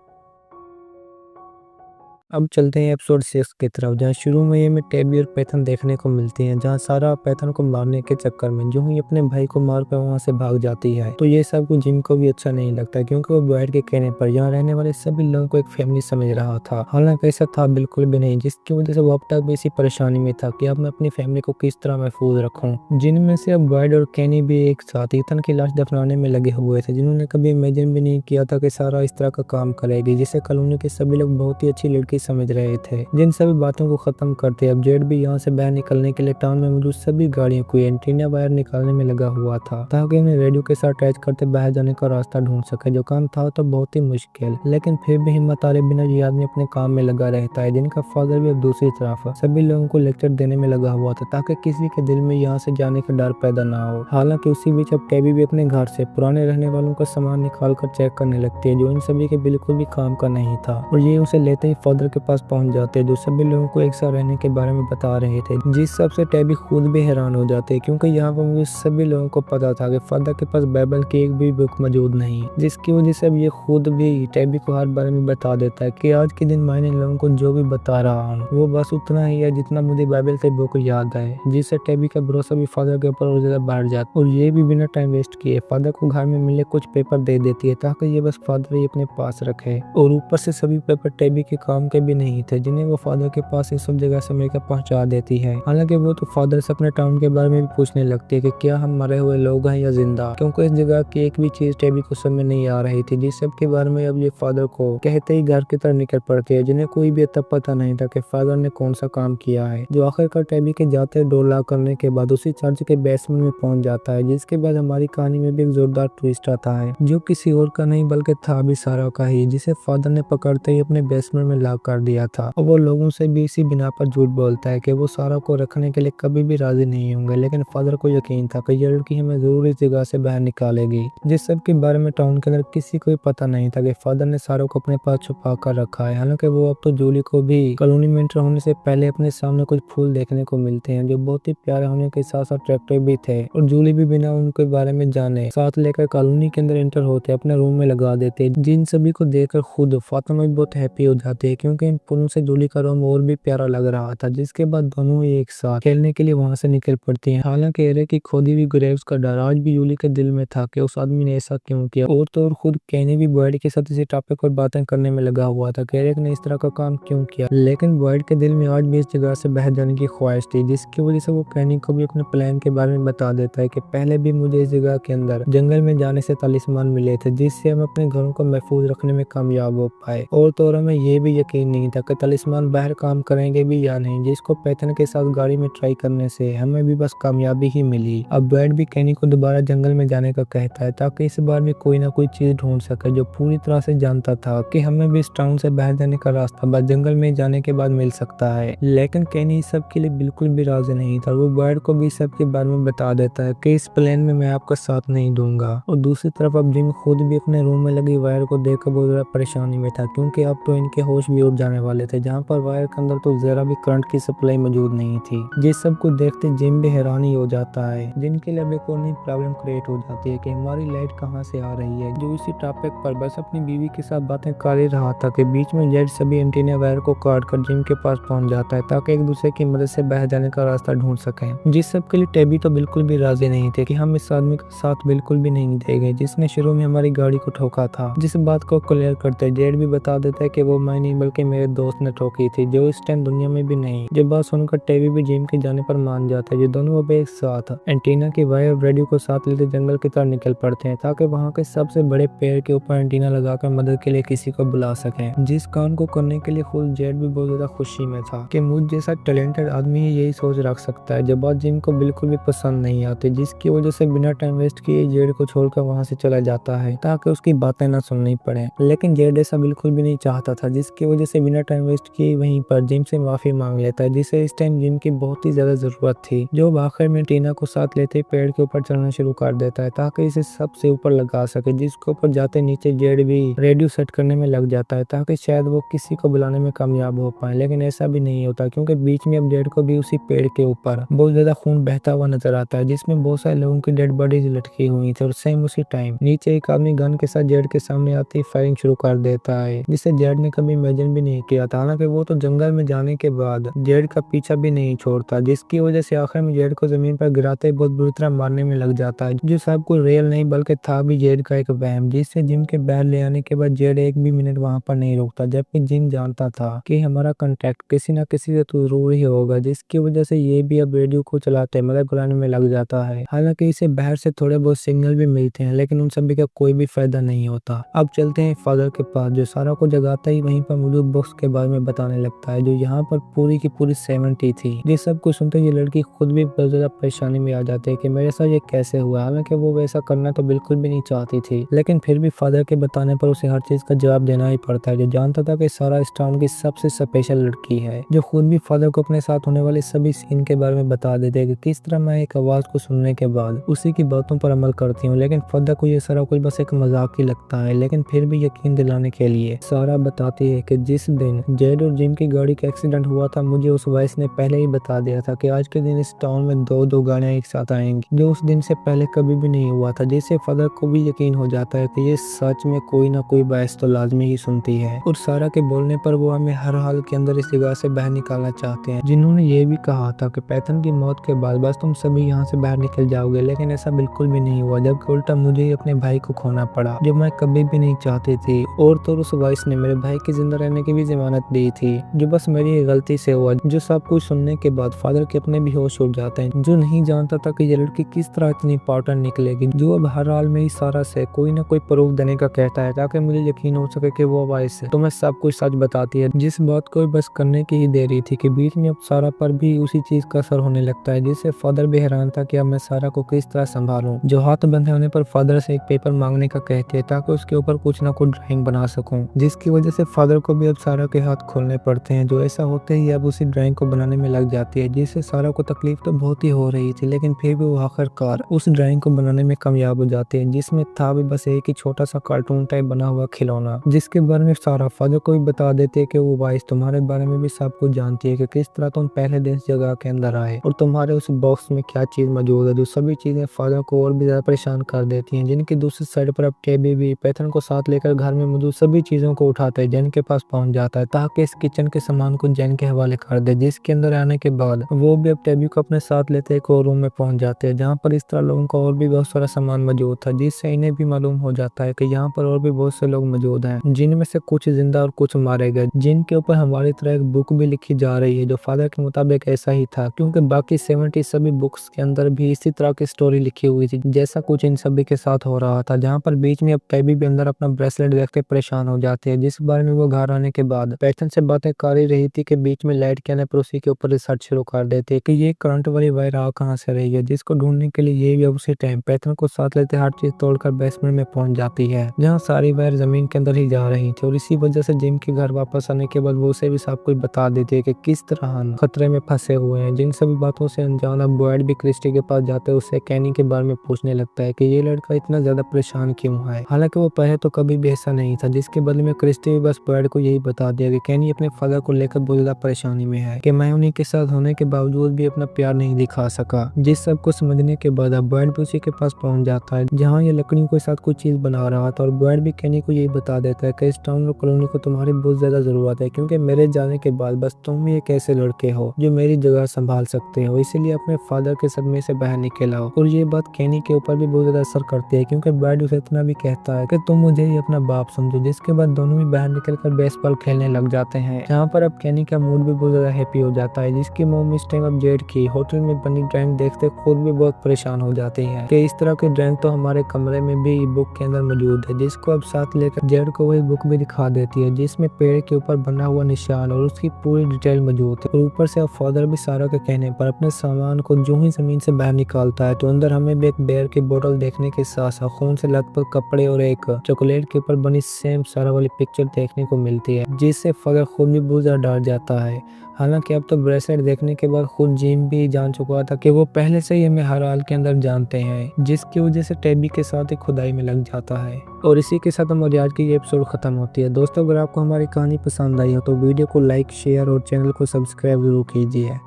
अब चलते हैं एपिसोड 6 की तरफ, जहाँ शुरू में ये में टेबी और पैथन देखने को मिलती हैं, जहाँ सारा पैथन को मारने के चक्कर में जो ही अपने भाई को मारकर वहाँ से भाग जाती है। तो ये सब कुछ जिम को भी अच्छा नहीं लगता, क्योंकि वो बर्ड के कहने पर यहाँ रहने वाले सभी लोगों को एक फैमिली समझ रहा था। हालांकि ऐसा था बिल्कुल भी नहीं, जिसकी वजह से वो अब तक भी इसी परेशानी में था कि अब मैं अपनी फैमिली को किस तरह महफूज रखूँ। जिनमें से अब बर्ड और कैनी भी एक साथ ईथन की लाश दफनाने में लगे हुए थे, जिन्होंने कभी इमेजिन भी नहीं किया था कि सारा इस तरह का काम करेगी, जिसे कॉलोनी के सभी लोग बहुत ही अच्छी लड़की समझ रहे थे। जिन सभी बातों को खत्म करते अब जेड भी यहाँ से बाहर निकलने के लिए टाउन में मौजूद सभी गाड़ियों को एंटीना वायर निकालने में लगा हुआ था, ताकि उन्हें रेडियो के साथ अटैच करते बाहर जाने का रास्ता ढूंढ सके, जो काम था तो बहुत ही मुश्किल। लेकिन फिर भी हिम्मत हारे बिना ये आदमी अपने काम में लगा रहता है, जिनका फादर भी अब दूसरी तरफ सभी लोगों को लेक्चर देने में लगा हुआ था, ताकि किसी के दिल में यहाँ से जाने का डर पैदा ना हो। हालांकि उसी बीच अब टेबी भी अपने घर से पुराने रहने वालों का सामान निकाल कर चेक करने लगती है, जो इन सभी के बिल्कुल भी काम का नहीं था। और ये उसे लेते ही फादर फादर के पास पहुंच जाते हैं, जो सभी लोगों को एक साथ रहने के बारे में बता रहे थे, जिस सबसे टैबी खुद भी हैरान हो जाते क्योंकि यहाँ पर मुझे सभी लोगों को पता था कि फादर के पास बाइबल की एक भी बुक मौजूद नहीं, जिसकी वजह से अब ये खुद भी टैबी को हर बारे में बता देता है कि आज के दिन मैं इन लोगों को जो भी बता रहा हूँ वो बस उतना ही है जितना मुझे बाइबल से बुक याद है, जिससे टैबी का भरोसा भी फादर के ऊपर और ज्यादा बढ़ जाता और ये भी बिना टाइम वेस्ट किए फादर को घर में मिले कुछ पेपर दे देती है ताकि ये बस फादर ही अपने पास रखे। और ऊपर से सभी पेपर टैबी के काम के भी नहीं थे, जिन्हें वो फादर के पास इस सब जगह से मिलकर पहुंचा देती है। हालांकि वो तो फादर से अपने टाउन के बारे में भी पूछने लगती है कि क्या हम मरे हुए लोग हैं या जिंदा, क्योंकि इस जगह की एक भी चीज टैबी को समझ नहीं आ रही थी, जिस सब के बारे में अब ये फादर को कहते ही घर की तरफ निकल पड़ती है, जिन्हें कोई भी तब पता नहीं था कि फादर ने कौन सा काम किया है। जो आखिरकार टैबी के जाते डोर लॉक करने के बाद उसी चर्च के बेसमेंट में पहुंच जाता है, जिसके बाद हमारी कहानी में भी एक जोरदार ट्विस्ट आता है जो किसी और का नहीं बल्कि था भी सारा का ही, जिसे फादर ने पकड़ते ही अपने बेसमेंट में लॉक कर दिया था। और वो लोगों से भी इसी बिना पर झूठ बोलता है कि वो सारा को रखने के लिए कभी भी राजी नहीं होंगे, लेकिन फादर को यकीन था कि ये लड़की हमें जरूर इस जगह से बाहर निकालेगी। जिस सब के बारे में टाउन के अंदर किसी को पता नहीं था कि फादर ने सारा को अपने पास छुपा कर रखा है। हालांकि वो अब तो जूली को भी कॉलोनी में एंटर होने से पहले अपने सामने कुछ फूल देखने को मिलते हैं जो बहुत ही प्यारे होने के साथ साथ अट्रैक्टिव भी थे, और जूली भी बिना उनके बारे में जाने साथ लेकर कॉलोनी के अंदर एंटर होते अपने रूम में लगा देते, जिन सभी को देखकर खुद फातिमा भी बहुत हैप्पी हो जाती है क्योंकि इन फूलों से जूली का रूम और भी प्यारा लग रहा था। जिसके बाद दोनों ही एक साथ खेलने के लिए वहां से निकल पड़ती हैं। हालांकि एरे की खोदी हुई ग्रेव्स का डर आज भी जूली के दिल में था कि उस आदमी ने ऐसा क्यों किया, और तो और खुद कैनी भी बॉयड के साथ इसी टॉपिक पर बातें करने में लगा हुआ था कि एरिक ने इस तरह का काम क्यों किया। लेकिन बॉयड के दिल में आज भी इस जगह से बाहर जाने की ख्वाहिश थी, जिसकी वजह से वो कैनी को भी अपने प्लान के बारे में बता देता है कि पहले भी मुझे इस जगह के अंदर जंगल में जाने से तालिस्मान मिले थे जिससे हम अपने घरों को महफूज रखने में कामयाब हो पाए, और तो और हमें ये भी यकीन नहीं था कि तालिस्मान बाहर काम करेंगे भी या नहीं, जिसको पैथन के साथ गाड़ी में ट्राई करने से हमें भी बस कामयाबी ही मिली। अब बॉयड भी कैनी को दोबारा जंगल में जाने का कहता है ताकि इस बार भी कोई ना कोई चीज ढूंढ सके, जो पूरी तरह से जानता था कि हमें भी इस टाउन से बाहर जाने का रास्ता बस जंगल में जाने के बाद मिल सकता है। लेकिन कैनी इस सब के लिए बिल्कुल भी राजी नहीं था, वो बॉयड को भी सब के बारे में बता देता है कि इस प्लान में मैं आपका साथ नहीं दूंगा। और दूसरी तरफ अब जिम खुद भी अपने रूम में लगी वायर को देखकर बहुत ज्यादा परेशानी में था क्योंकि अब तो इनके होश भी उड़ जाने वाले थे, जहाँ पर वायर के अंदर तो जरा भी करंट की सप्लाई मौजूद नहीं थी। जिस सब को देखते जिम भी हैरानी हो जाता है, जिनके लिए अब एक और नई प्रॉब्लम क्रिएट हो जाती है कि हमारी लाइट कहाँ से आ रही है। जो इसी टॉपिक पर बस अपनी बीवी के साथ बातें कर ही रहा था कि बीच में जेड सभी एंटीना वायर को काट कर जिम के पास पहुंच जाता है ताकि एक दूसरे की मदद से बाहर जाने का रास्ता ढूंढ सकें। जिस सब के लिए टैबी तो बिल्कुल भी राजी नहीं थे कि हम इस आदमी का साथ बिल्कुल भी नहीं देंगे जिसने शुरू में हमारी गाड़ी को ठोका था। जिस बात को क्लियर करते जेड भी बता देता है कि वो मैं नहीं बल्कि मेरे दोस्त ने ठोकी थी, जो इस टाइम दुनिया में भी नहीं। जब बात सुनकर टैबी भी जिम के जाने पर मान जाता है, जो दोनों अब एक साथ एंटीना की वायर रेडियो को साथ लेते जंगल की तरफ निकल पड़ते हैं ताकि वहाँ के सबसे बड़े पेड़ के ऊपर एंटीना लगाकर मदद के लिए किसी को बुला सकें। जिस काम को करने के लिए खुद जेड भी बहुत ज्यादा खुशी में था कि मुझ जैसा टैलेंटेड आदमी ही यही सोच रख सकता है। जब बात जिम को बिल्कुल भी पसंद नहीं आती, जिसकी वजह से बिना टाइम वेस्ट किए जेड को छोड़कर वहाँ से चला जाता है ताकि उसकी बातें ना सुननी पड़े। लेकिन जेड ऐसा बिल्कुल भी नहीं चाहता था, जिसकी वजह से बिना टाइम वेस्ट किए वहीं पर जिम से माफी मांग लेता है, जिसे इस टाइम जिम की बहुत ही ज्यादा जरूरत थी। जो आखिर में टीना को साथ लेते पेड़ के ऊपर चढ़ना शुरू कर देता है ताकि इसे सबसे ऊपर लगा सके, जिसके ऊपर जाते नीचे जेड भी रेडियो सेट करने में लग जाता है ताकि शायद वो किसी को बुलाने में कामयाब हो पाए। लेकिन ऐसा भी नहीं होता क्योंकि बीच में अब जेड को भी उसी पेड़ के ऊपर बहुत ज्यादा खून बहता हुआ नजर आता है, जिसमें बहुत सारे लोगों की डेड बॉडीज लटकी हुई थी। और सेम उसी टाइम नीचे एक आदमी गन के साथ जेड के सामने आते ही फायरिंग शुरू कर देता है, जिसे जेड ने कभी इमेजिन भी नहीं किया था। हालांकि वो तो जंगल में जाने के बाद जेड का पीछा भी नहीं छोड़ता, जिसकी वजह से आखिर में जेड को जमीन पर गिराते बहुत बुरी तरह मारने में लग जाता है, जो सब कुछ रियल नहीं बल्कि था भी जेड का एक वहम, जिससे जिम के बाहर ले आने के बाद जेड एक भी मिनट वहां पर नहीं रुकता, जबकि जिम जानता था कि हमारा कांटेक्ट किसी न किसी से तो जरूर ही होगा, जिसकी वजह से ये भी अब रेडियो को चलाते मदद बुलाने में लग जाता है। हालांकि इसे बाहर से थोड़े बहुत सिग्नल भी मिलते हैं लेकिन उन सभी का कोई भी फायदा नहीं होता। अब चलते हैं फादर के पास, जो सारा को जगाता ही वहीं पर मौजूद बॉक्स के बारे में बताने लगता है, जो यहाँ पर पूरी की पूरी 70 थी। ये सब कुछ सुनते ये लड़की खुद भी बहुत ज्यादा परेशानी में आ जाती है कि मेरे साथ ये कैसे हुआ। हालांकि वो वैसा करना तो बिल्कुल भी नहीं चाहती थी, लेकिन फिर भी फादर के बताने पर उसे हर चीज का जवाब देना ही पड़ता है, जो जानता था कि सारा इस टाउन की सबसे स्पेशल लड़की है, जो खुद भी फादर को अपने साथ होने वाले सभी सीन के बारे में बता देते हैं कि किस तरह मैं एक आवाज को सुनने के बाद उसी की बातों पर अमल करती हूँ। लेकिन फादर को ये सारा कुछ बस एक मजाक ही लगता है, लेकिन फिर भी यकीन दिलाने के लिए सारा बताती है कि जिस दिन जेड और जिम की गाड़ी का एक्सीडेंट हुआ था, मुझे उस वॉइस ने पहले ही बता दिया था कि आज के दिन इस टाउन में दो गाड़ियां एक साथ आएंगी, जो उस दिन से पहले कभी भी नहीं हुआ था, जिससे फादर को भी यकीन हो जाता है कि ये सच में कोई ना कोई बहस तो लाजमी ही सुनती है। और सारा के बोलने पर वो हमें हर हाल के अंदर इस जगह से बाहर निकालना चाहते हैं, जिन्होंने ये भी कहा था कि पैथन की मौत के बाद बस तुम सभी यहाँ से बाहर निकल जाओगे, लेकिन ऐसा बिल्कुल भी नहीं हुआ, जबकि उल्टा मुझे ही अपने भाई को खोना पड़ा, जो मैं कभी भी नहीं चाहती थी। और तो उस वॉइस ने मेरे भाई की जिंदा रहने की भी जमानत दी थी, जो बस मेरी गलती से हुआ। जो सब कुछ सुनने के बाद फादर के अपने भी होश उड़ जाते हैं, जो नहीं जानता था कि ये लड़की किस तरह इतनी इंपॉर्टेंट निकलेगी, जो अब हर हाल में ही सारा से कोई ना कोई प्रूफ देने का कहता है ताकि मुझे यकीन हो सके कि वो वॉइस है तुम्हें सब कुछ सच बताती है, जिस बात को बस करने की ही दे रही थी कि बीच में अब सारा पर भी उसी चीज का असर होने लगता है, जिससे फादर भी हैरान था कि अब मैं सारा को किस तरह संभालूं। जो हाथ बंधे होने पर फादर से एक पेपर मांगने का कहते हैं ताकि उसके ऊपर कुछ ना कुछ ड्राइंग बना सकूं, जिसकी वजह से फादर को भी अब सारा के हाथ खोलने पड़ते हैं, जो ऐसा होते ही अब उसी ड्राइंग को बनाने में लग जाती है, जिससे सारा को तकलीफ तो बहुत ही हो रही थी, लेकिन फिर भी वो आखिरकार उस ड्राइंग को बनाने में कामयाब हो जाती है, जिसमें था भी बस एक ही छोटा सा कार्टून टाइप बना हुआ खिलौना, जिसके बारे में सारा फादर को भी बता देते है कि वो वॉइस तुम्हारे बारे में भी सब कुछ जानती है कि किस तरह तुम पहले दिन इस जगह के अंदर आए और तुम्हारे उस बॉक्स में क्या चीज मौजूद है, जो सभी चीजें फादर को और भी ज्यादा परेशान कर देती हैं, जिनकी दूसरी साइड पर अब टेबी भी पैथन को साथ लेकर घर में मौजूद सभी चीजों को उठाता है, जैन के पास पहुंच जाता है ताकि इस किचन के सामान को जैन के हवाले कर दे, जिसके अंदर आने के बाद वो भी अब टेबी को अपने साथ लेते एक और रूम में पहुंच जाते हैं, जहाँ पर इस तरह लोगों का और भी बहुत सारा सामान मौजूद था, जिससे इन्हें भी मालूम हो जाता है कि यहाँ पर और भी बहुत से लोग मौजूद हैं, जिनमें से कुछ जिंदा और कुछ मारे गए, जिनके ऊपर हमारी तरह एक बुक भी लिखी जा रही है, जो फादर के मुताबिक ऐसा ही था, क्योंकि बाकी 70 सभी बुक्स के अंदर भी इसी तरह की स्टोरी लिखी हुई थी, जैसा कुछ इन सभी के साथ हो रहा था। जहाँ पर बीच में अब टेबी भी अंदर अपना ब्रेसलेट देख के परेशान हो जाती है, जिस बारे में वो घर आने के बाद पैथन से बातें कर ही रही थी कि बीच में लाइट के आने पर उसी के ऊपर रिसर्च शुरू कर देते कि ये करंट वाली वायर आ कहाँ से रही है, जिसको ढूंढने के लिए ये भी अब उसी टाइम पैथन को साथ लेते हर चीज तोड़कर बेसमेंट में पहुंच जाती है, जहाँ सारी वायर जमीन के अंदर ही जा रही थी। और इसी वजह से जिम के घर वापस आने के बाद वो उसे भी सब कुछ बता देती है कि किस तरह हम खतरे में फंसे हुए हैं। जिन सभी बातों से अनजान अब बॉयड भी क्रिस्टी के पास जाते हैं, उससे कैनी के बारे में पूछने लगता है कि ये लड़का इतना ज्यादा परेशान क्यों है, हालांकि वो पहले तो कभी भी ऐसा नहीं था, जिसके बदले में क्रिस्टी भी बस बॉयड को यही बता दिया कि कैनी अपने फादर को लेकर बहुत ज्यादा परेशानी में है, कि मैं उन्हीं के साथ होने के बावजूद भी अपना प्यार नहीं दिखा सका। जिस सब को समझने के बाद अब बॉयड भी उसी के पास पहुंच जाता है, जहाँ ये लकड़ियों के साथ कुछ चीज बना रहा था, और बॉयड भी कैनी को यही बता देता है कि इस टाउन और कॉलोनी को तुम्हारी बहुत ज्यादा जरूरत है, क्योंकि मेरे जाने के बाद बस तुम ही एक ऐसे लड़के हो जो मेरी जगह संभाल सकते हो, इसीलिए अपने फादर के सदमे से बाहर निकल आओ। और ये बात कैनी के ऊपर भी बहुत ज्यादा असर करती है, क्योंकि बॉयड उसे इतना भी कहता है कि तुम मुझे ही अपना बाप समझो, जिसके बाद दोनों ही बाहर निकलकर बेसबॉल खेलने लग जाते हैं, जहाँ पर अब कैनी का मूड भी बहुत ज्यादा हैप्पी हो जाता है, जिसकी मॉम इस टाइम अब जेड की होटल में बनी ड्राइंग देखते खुद भी बहुत परेशान हो जाती है कि इस तरह की ड्राइंग तो हमारे कमरे में भी बुक के अंदर मौजूद है, जिसको अब साथ लेकर जेड को वही बुक भी दिखा देती है, जिसमें पेड़ के ऊपर बना हुआ निशान और उसकी पूरी डिटेल मौजूद है। और ऊपर से अब फादर भी सारा के कहने पर अपने सामान को जो ही जमीन से बाहर निकालता है, तो अंदर हमें भी एक बेर की बोतल देखने के साथ साथ खून से लथपथ कपड़े और एक चॉकलेट के ऊपर बनी सेम सारा वाली पिक्चर देखने को मिलती है, जिससे फादर खुद भी बहुत ज्यादा डर जाता है। हालांकि अब तो ब्रेसलेट देखने के बाद खुद जिम भी जान चुका था कि वो पहले से ही हमें हर हाल के अंदर जानते हैं, जिसकी वजह से टेबी के साथ ही खुदाई में लग जाता है। और इसी के साथ हमारी आज की ये एपिसोड खत्म होती है। दोस्तों, अगर आपको हमारी कहानी पसंद आई हो तो वीडियो को लाइक, शेयर और चैनल को सब्सक्राइब जरूर कीजिए।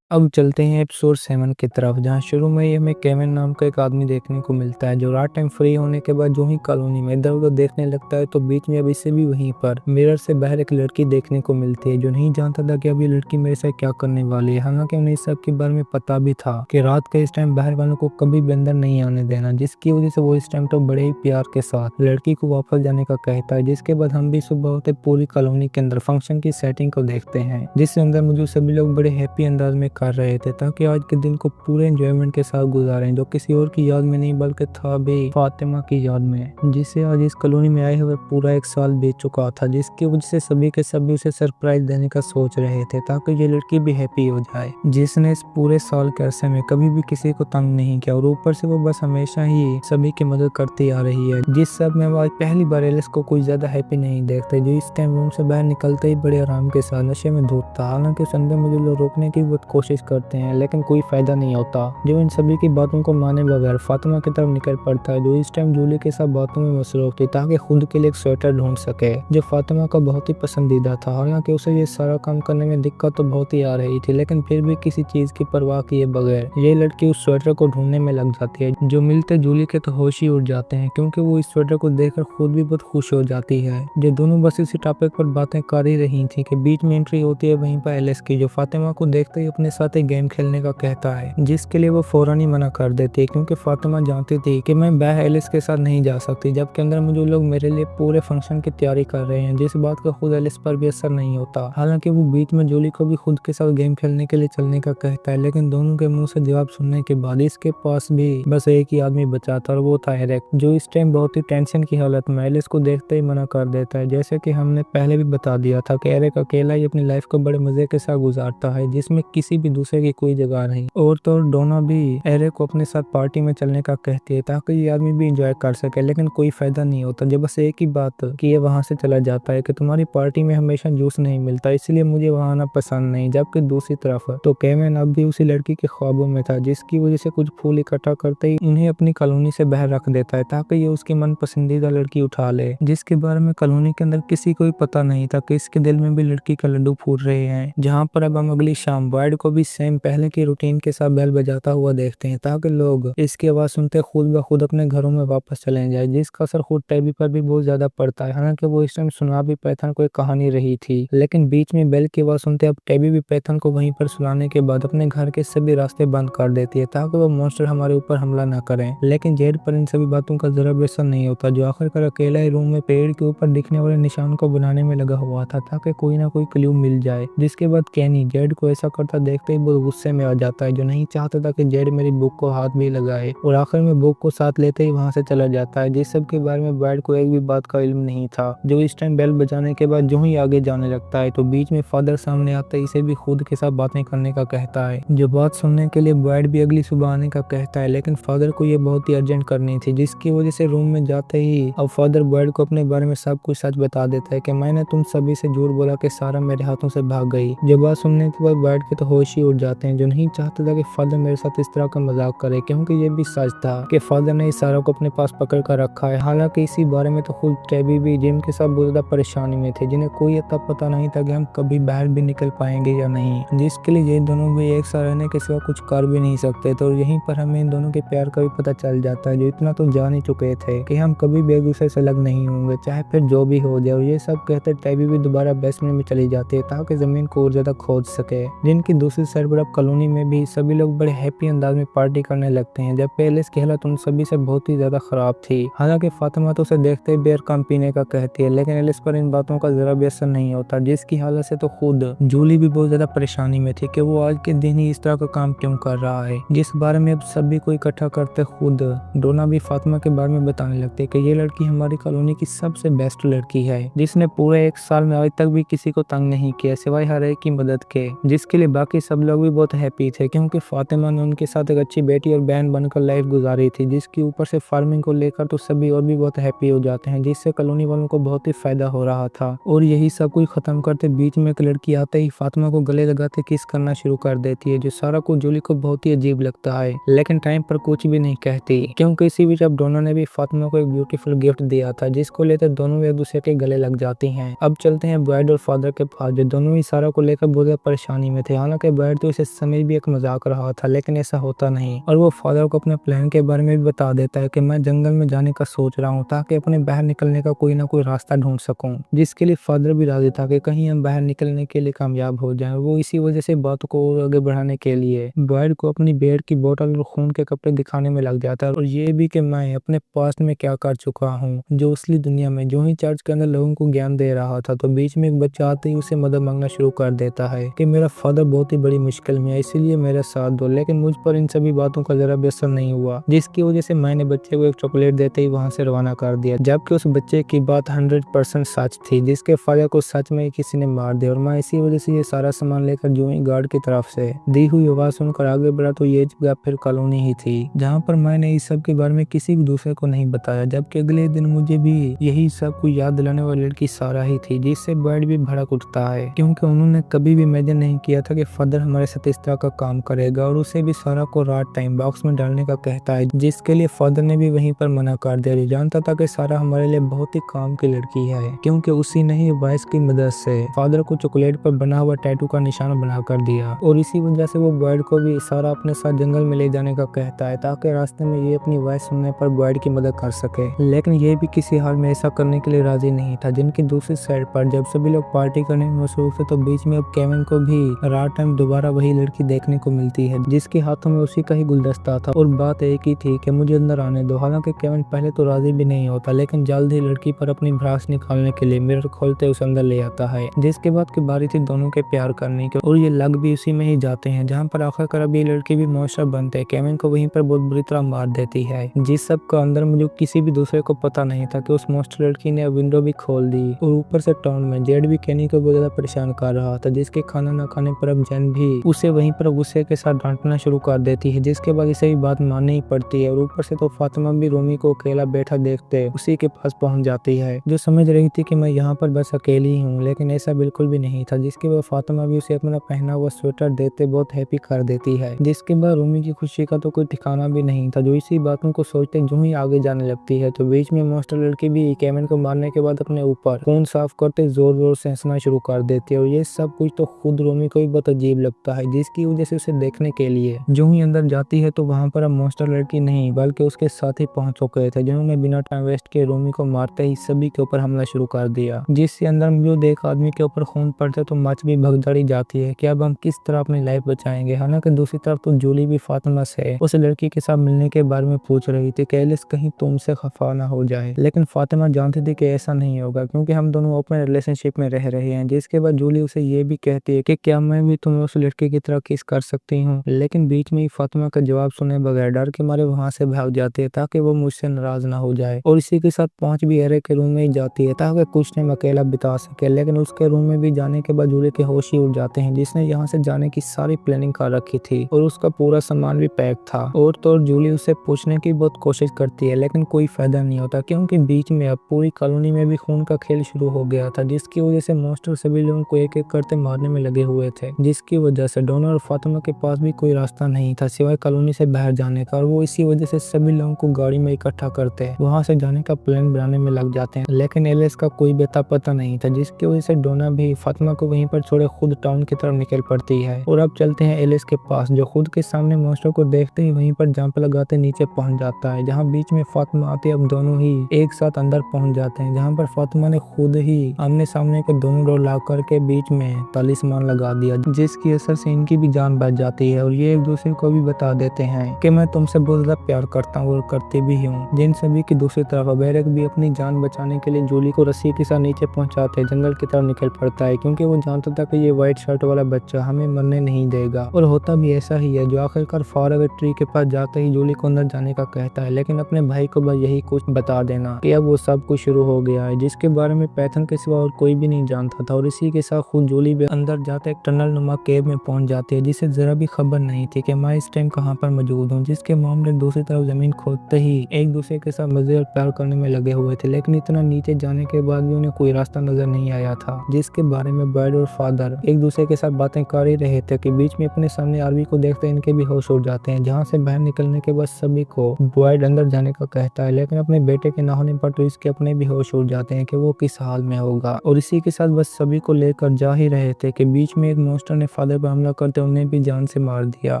अब चलते हैं एपिसोड 7 की तरफ, जहाँ शुरू में ही हमें केविन नाम का एक आदमी देखने को मिलता है, जो रात टाइम फ्री होने के बाद जो ही कॉलोनी में इधर उधर देखने लगता है, तो बीच में अब इसे भी वहीं पर मिरर से बाहर एक लड़की देखने को मिलती है, जो नहीं जानता था कि अब ये लड़की मेरे साथ क्या करने वाली है। हालांकि उन्हें इस सब के बारे में पता भी था कि रात के इस टाइम बाहर वालों को कभी भी अंदर नहीं आने देना, जिसकी वजह से वो इस टाइम तो बड़े ही प्यार के साथ लड़की को वापस जाने का कहता है। जिसके बाद हम भी सुबह होते पूरी कॉलोनी के अंदर फंक्शन की सेटिंग को देखते हैं, जिसके अंदर मुझे सभी लोग बड़े हैप्पी अंदाज में कर रहे थे ताकि आज के दिन को पूरे एंजॉयमेंट के साथ गुजारें, जो किसी और की याद में नहीं बल्कि था भी फातिमा की याद में, जिसे आज इस कॉलोनी में आए हुए पूरा 1 साल बीत चुका था, जिसकी वजह से सभी के सभी उसे सरप्राइज देने का सोच रहे थे ताकि ये लड़की भी हैप्पी हो जाए, जिसने इस पूरे साल के अरसे में कभी भी किसी को तंग नहीं किया और ऊपर से वो बस हमेशा ही सभी की मदद करती आ रही है। जिस सब में वो आज पहली बार एलिस को कोई ज्यादा हैप्पी नहीं देखते, जो इस टाइम रूम से बाहर निकलते ही बड़े आराम के साथ नशे में धूत था। हालांकि उस अंदर मुझे लोग रोकने की बहुत कोशिश करते हैं लेकिन कोई फायदा नहीं होता, जो इन सभी की बातों को माने बगैर फातिमा की तरफ निकल पड़ता है, जो इस टाइम जूली के साथ बातों में मसरूफ थी ताकि खुद के लिए एक स्वेटर ढूंढ सके जो फातिमा का बहुत ही पसंदीदा था। हालांकि उसे ये सारा काम करने में दिक्कत तो बहुत ही आ रही थी, लेकिन फिर भी किसी चीज की परवाह किए बगैर ये लड़की उस स्वेटर को ढूंढने में लग जाती है, जो मिलते जूली के तो होश ही उड़ जाते हैं क्योंकि वो इस स्वेटर को देखकर खुद भी बहुत खुश हो जाती है। जो दोनों बस इसी टॉपिक पर बातें कर ही रही थी कि बीच में एंट्री होती है वहीं पर एलिस की, जो फातिमा को देखते ही अपने साथ एक गेम खेलने का कहता है, जिसके लिए वो फौरन ही मना कर देती है क्योंकि फातिमा जानती थी कि मैं बाहर एलिस के साथ नहीं जा सकती, जबकि अंदर मुझे लोग मेरे लिए पूरे फंक्शन की तैयारी कर रहे हैं, जिस बात का खुद एलिस पर भी असर नहीं होता। हालांकि वो बीच में जूली को भी खुद के साथ गेम खेलने के लिए चलने का कहता है, लेकिन दोनों के मुंह से जवाब सुनने के बाद इसके पास भी बस एक ही आदमी बचा था और वो था एरिक, जो इस टाइम बहुत ही टेंशन की हालत में एलिस को देखते ही मना कर देता है। जैसे कि हमने पहले भी बता दिया था कि एरिक अकेला ही अपनी लाइफ को बड़े मजे के साथ गुजारता है, जिसमें किसी भी दूसरे की कोई जगह नहीं। और तो डोना भी एरिक को अपने साथ पार्टी में चलने का कहती है ताकि ये आदमी भी इंजॉय कर सके, लेकिन कोई फायदा नहीं होता। जब बस एक ही बात कि ये वहां से चला जाता है कि तुम्हारी पार्टी में हमेशा जूस नहीं मिलता इसलिए मुझे वहां आना पसंद नहीं। जबकि दूसरी तरफ तो केविन अब भी उसी लड़की के ख्वाबों में था, जिसकी वजह से कुछ फूल इकट्ठा करते ही उन्हें अपनी कॉलोनी से बाहर रख देता है ताकि ये उसकी मन पसंदीदा लड़की उठा ले, जिसके बारे में कॉलोनी के अंदर किसी को भी पता नहीं था कि इसके दिल में भी लड़की का लड्डू फूट रहे हैं। जहाँ पर अब हम अगली शाम वाइड को भी सेम पहले की रूटीन के साथ बेल बजाता हुआ देखते हैं ताकि लोग इसकी आवाज सुनते खुद ब खुद अपने घरों में वापस चले जाए, जिसका असर खुद टेबी पर भी बहुत ज्यादा पड़ता है। हालांकि वो इस टाइम सुना भी पैथन को एक कहानी रही थी, लेकिन बीच में बेल की आवाज सुनते अब टेबी भी पैथन को वहीं पर सुनाने के बाद अपने घर के सभी रास्ते बंद कर देती है ताकि वो मॉन्स्टर हमारे ऊपर हमला न करें। लेकिन जेड पर इन सभी बातों का जरा भी असर नहीं होता, जो आखिरकार अकेला ही रूम में पेड़ के ऊपर दिखने वाले निशान को बनाने में लगा हुआ था ताकि कोई ना कोई क्लू मिल जाए। जिसके बाद कैनी जेड को ऐसा करता देखते ही बहुत गुस्से में आ जाता है, जो नहीं चाहता था कि जेड मेरी बुक को हाथ भी लगाए, और आखिर में बुक को साथ लेते ही वहां से चला जाता है, जिस सब के बारे में वाइड को एक भी बात का इल्म नहीं था। जो इस टाइम बेल बजाने के बाद जो ही आगे जाने लगता है तो बीच में फादर सामने आता है, इसे भी खुद के साथ बातें करने का कहता है, जो बात सुनने के लिए वाइड भी अगली सुबह आने का कहता है, लेकिन फादर को ये बहुत ही अर्जेंट करनी थी, जिसकी वजह से रूम में जाते ही अब फादर वाइड को अपने बारे में सब कुछ सच बता देता है कि मैंने तुम सभी से झूठ बोला कि सारा मेरे हाथों से भाग गई। जो बात सुनने के बाद वाइड के तो होश ही उड़ जाते हैं, जो नहीं चाहता था कि फादर मेरे साथ इस तरह का मजाक करे, क्योंकि ये भी सच था कि फादर ने इस सारा को अपने पास पकड़ कर रखा है। हालांकि इसी बारे में तो खुद टेबी भी जिम के साथ बहुत ज्यादा परेशानी में थे, जिन्हें कोई इतना पता नहीं था कि हम कभी बाहर भी निकल पाएंगे या नहीं, जिसके लिए ये दोनों भी एक साथ रहने के सिवा कुछ कर भी नहीं सकते थे। और यहीं पर हमें इन दोनों के प्यार का भी पता चल जाता है, जो इतना तो जान ही चुके थे कि हम कभी भी एक दूसरे से अलग नहीं होंगे, चाहे फिर जो भी हो जाए। और ये सब कहते टेबी भी दोबारा बेसमेंट में चली जाती है ताकि जमीन को और ज्यादा खोद सके। दिन की दूसरी साइड पर अब कॉलोनी में भी सभी लोग बड़े हैप्पी अंदाज में पार्टी करने लगते हैं, जब एलिस की हालत उन सभी से बहुत ही ज्यादा खराब थी। हालांकि फातिमा तो उसे देखते ही बेर कम पीने का कहती है, लेकिन एलिस पर इन बातों का जरा भी असर नहीं होता, जिसकी हालत से तो खुद जूली भी बहुत ज्यादा परेशानी में थी कि वो आज के दिन ही इस तरह का काम क्यों कर रहा है, जिस बारे में अब सभी को इकट्ठा करते खुद डोना भी फातिमा के बारे में बताने लगते कि ये लड़की हमारी कॉलोनी की सबसे बेस्ट लड़की है, जिसने पूरे 1 साल में आज तक भी किसी को तंग नहीं किया सिवाय हर एक की मदद के, जिसके लिए बाकी सब लोग भी बहुत हैप्पी थे क्योंकि फातिमा ने उनके साथ एक अच्छी बेटी और बहन बनकर लाइफ गुजारी थी, जिसके ऊपर से फार्मिंग को लेकर तो सभी और भी बहुत हैप्पी हो जाते हैं, जिससे कॉलोनी वालों को बहुत ही फायदा हो रहा था। और यही सब कुछ खत्म करते बीच में एक लड़की आते ही फातिमा को गले लगाते किस करना शुरू कर देती है, जो सारा को जूली को बहुत ही अजीब लगता है, लेकिन टाइम पर कुछ भी नहीं कहती क्योंकि इसी बीच अब डोना ने भी फातिमा को एक ब्यूटीफुल गिफ्ट दिया था, जिसको लेकर दोनों एक दूसरे के गले लग जाती हैं। अब चलते हैं ब्राइड और फादर के पास, जो दोनों ही सारा को लेकर बहुत ज्यादा परेशानी में थे। हालांकि ब्राइड तो इसे समय भी एक मजाक रहा था, लेकिन ऐसा होता नहीं, और वो फादर को अपने प्लान के बारे में भी बता देता है कि मैं जंगल में जाने का सोच रहा हूँ ताकि अपने बाहर निकलने का कोई ना कोई रास्ता ढूंढ सकूं, जिसके लिए फादर भी राजी था कि कहीं हम बाहर निकलने के लिए कामयाब हो जाएं। वो इसी वजह से बातों को और आगे बढ़ाने के लिए ब्राइड को अपनी बेड की बोतल और खून के कपड़े दिखाने में लग जाता है, और ये भी कि मैं अपने पास्ट में क्या कर चुका हूँ, जो असली दुनिया में जो ही चर्च के अंदर लोगों को ज्ञान दे रहा था। तो बीच में एक बच्चा आते ही उसे मदद मांगना शुरू कर देता है कि मेरा फादर बहुत ही बड़ी मुश्किल में है, इसीलिए मेरा साथ दो। लेकिन मुझ पर इन सभी बातों का जरा भी असर नहीं हुआ, जिसकी वजह से मैंने बच्चे को एक चॉकलेट देते ही वहाँ से रवाना कर दिया, जबकि उस बच्चे की बात 100% सच थी, जिसके फादर को सच में किसी ने मार दिया। और मैं इसी वजह से ये सारा सामान लेकर जो ही गार्ड की तरफ से दी हुई आवाज सुनकर आगे बढ़ा तो ये जगह फिर कॉलोनी ही थी, जहाँ पर मैंने इस सब के बारे में किसी भी दूसरे को नहीं बताया। जबकि अगले दिन मुझे भी यही सब कुछ याद दिलाने वाली लड़की सारा ही थी, जिससे बैड भी भड़क उठता है, क्योंकि उन्होंने कभी भी इमेजिन नहीं किया था कि फादर हमारे साथ इस तरह का काम करेगा और उसे भी सारा को रात टाइम बॉक्स में डालने का कहता है, जिसके लिए फादर ने भी वहीं पर मना कर दिया। जो जानता था कि सारा हमारे लिए बहुत ही काम की लड़की है, क्योंकि उसी ने ही वॉइस की मदद से फादर को चॉकलेट पर बना हुआ टैटू का निशान बना कर दिया, और इसी वजह से वो बर्ड को भी सारा अपने साथ जंगल में ले जाने का कहता है, ताकि रास्ते में ये अपनी वॉइस सुनने पर बर्ड की मदद कर सके। लेकिन ये भी किसी हाल में ऐसा करने के लिए राजी नहीं था। जिनकी दूसरी साइड पर जब सभी लोग पार्टी करने में मसरूफ थे, तो बीच में अब केविन को भी रात टाइम दोबारा वही लड़की देखने को मिलती है, जिसके हाथों में उसी का ही गुलदस्ता था, और बात एक ही थी कि मुझे अंदर आने दो। हालांकि केविन पहले तो राजी भी नहीं होता, लेकिन जल्द ही लड़की पर अपनी भ्रास निकालने के लिए मिरर खोलते उसे अंदर ले आता है, जिसके बाद की बारी थी दोनों के प्यार करने की, और ये लग भी उसी में ही जाते हैं, जहाँ पर आखिरकार अब ये लड़की भी मॉन्स्टर बनते हैं। केविन को वहीं पर बहुत बुरी तरह मार देती है, जिस सब का अंदर मुझे किसी भी दूसरे को पता नहीं था कि उस मॉन्स्टर लड़की ने विंडो भी खोल दी, और ऊपर से टाउन में जेड भी केनी को बहुत ज्यादा परेशान कर रहा था, जिसके खाना न खाने पर अब जैन भी उसे वहीं पर गुस्से के साथ डांटना शुरू कर देती है, जिसके बाद इसे भी बात माननी ही पड़ती है। और ऊपर से तो फातिमा भी रोमी को अकेला बैठा देखते उसी के पास पहुंच जाती है, जो समझ रही थी कि मैं यहाँ पर बस अकेली ही हूँ, लेकिन ऐसा बिल्कुल भी नहीं था, जिसके बाद फातिमा भी उसे अपना पहना हुआ स्वेटर देते बहुत हैप्पी कर देती है, जिसके बाद रोमी की खुशी का तो कोई ठिकाना भी नहीं था, जो इसी बातों को सोचते जो ही आगे जाने लगती है। तो बीच में मॉन्स्टर लड़की भी केविन को मारने के बाद अपने ऊपर खून साफ करते जोर जोर से हंसना शुरू कर देती है, और ये सब कुछ तो खुद रोमी को भी बहुत अजीब लगता है, जिसकी वजह से उसे देखने के लिए जो ही अंदर जाती है तो वहाँ पर अब मॉन्स्टर लड़की नहीं बल्कि उसके साथ ही पहुंच चुके थे, जिन्होंने बिना टाइम वेस्ट के रोमी को मारते ही सभी के ऊपर हमला शुरू कर दिया, जिससे अंदर मौजूद एक आदमी के ऊपर खून पड़ता तो मच भी भगदड़ी जाती है कि अब हम किस तरह अपनी लाइफ बचाएंगे। हालांकि दूसरी तरफ तो जूली भी फातिमा से उस लड़की के साथ मिलने के बारे में पूछ रही थी कि एलिस कहीं तुमसे खफा ना हो जाए, लेकिन फातिमा जानती थी कि ऐसा नहीं होगा, क्योंकि हम दोनों ओपन रिलेशनशिप में रह रहे हैं। जिसके बाद जूली उसे ये भी कहती है कि क्या मैं भी तुम्हें उस लड़के की तरह किस कर सकती हूँ, लेकिन बीच में ही फातिमा का जवाब सुने बगैर डर के मारे वहाँ से भाग जाती है, ताकि वो मुझसे नाराज ना हो जाए, और इसी के साथ पहुंच भी एरे के रूम में ही जाती है ताकि कुछ टाइम अकेला बिता सके। लेकिन उसके रूम में भी जाने के बाद जूली के होश ही उड़ जाते हैं, जिसने यहाँ से जाने की सारी प्लानिंग कर रखी थी और उसका पूरा सामान भी पैक था। और तो जूली उससे पूछने की बहुत कोशिश करती है, लेकिन कोई फायदा नहीं होता, क्योंकि बीच में अब पूरी कॉलोनी में भी खून का खेल शुरू हो गया था, जिसकी वजह से मॉन्स्टर सभी लोगों को एक एक करते मारने में लगे हुए थे, जिसकी वजह से डोना और फातिमा के पास भी कोई रास्ता नहीं था सिवाय कॉलोनी से बाहर जाने का, और वो इसी वजह से सभी लोगों को गाड़ी में इकट्ठा करते हैं, वहां से जाने का प्लान बनाने में लग जाते हैं। लेकिन एलिस का कोई बेता पता नहीं था, जिसकी वजह से डोना भी फातिमा को वहीं पर छोड़े खुद टाउन की तरफ निकल पड़ती है। और अब चलते हैं एलिस के पास, जो खुद के सामने मॉन्स्टर को देखते ही वहीं पर जंप लगाते नीचे पहुंच जाता है, जहां बीच में फातिमा आती है। अब दोनों ही एक साथ अंदर पहुंच जाते हैं, जहां पर फातिमा ने खुद ही आमने सामने के दोनों डोर ला करके बीच में तालिस्मान लगा दिया, जिसकी असर से इनकी भी जान बच जाती है, और ये एक दूसरे को भी बता देते हैं कि मैं तुमसे बहुत ज्यादा प्यार करता हूँ और करती भी हूँ। जिन सभी की दूसरी तरफ अबेरक भी अपनी जान बचाने के लिए जूली को रस्सी के साथ नीचे पहुंचाते जंगल की तरफ निकल पड़ता है, क्योंकि वो जानता था कि ये व्हाइट शर्ट वाला बच्चा हमें मरने नहीं देगा। और होता भी ऐसा ही है, जो आखिरकार फॉरएवर ट्री के पास जाते ही जूली को अंदर जाने का कहता है, लेकिन अपने भाई को बस यही कुछ बता देना कि अब वो सब कुछ शुरू हो गया है, जिसके बारे में पैथन के सिवा और कोई भी नहीं जानता था। और इसी के साथ खुद जूली भी अंदर जाते एक टनल नुमा केव में पहुंच जाती है, जिसे जरा भी खबर नहीं थी कि मैं इस टाइम कहाँ पर मौजूद हूँ, जिसके मामले दूसरी तरफ जमीन खोदते ही एक दूसरे के साथ मजे और प्यार करने में लगे हुए थे। लेकिन इतना नीचे जाने के बाद भी उन्हें कोई रास्ता नजर नहीं आया था, जिसके बारे में बर्ड और फादर एक दूसरे के साथ बातें कर ही रहे थे कि बीच में अपने सामने आरवी को देखते इनके भी होश उड़ जाते हैं, जहाँ से बाहर निकलने के बाद सभी को बॉयड अंदर जाने का कहता है, लेकिन अपने बेटे के ना होने पर तो इसके अपने भी होश उड़ जाते हैं कि वो किस हाल में होगा। और इसी के साथ बस सभी को लेकर जा ही रहे थे कि बीच में एक मॉन्स्टर ने फादर पर हमला करते उन्हें भी जान से मार दिया।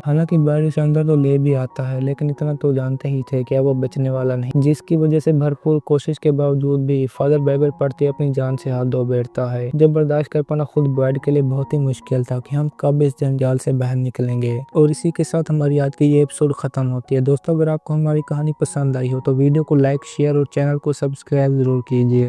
हालांकि बर्ड से अंदर तो ले भी आता है, लेकिन इतना तो जानते ही थे कि वो बचने वाला नहीं, जिसकी वजह से भरपूर कोशिश के बावजूद भी फादर बाइबल पढ़ते अपनी जान से हाथ धो बैठता है। जब बर्दाश्त कर पाना खुद बर्ड के लिए बहुत ही मुश्किल था कि हम कब इस जंजाल से बाहर निकलेंगे। और इसी के साथ हमारी आज की ये एपिसोड खत्म होती है। दोस्तों, अगर आपको हमारी कहानी पसंद आई हो तो वीडियो को लाइक, शेयर और चैनल को सब्सक्राइब जरूर कीजिए।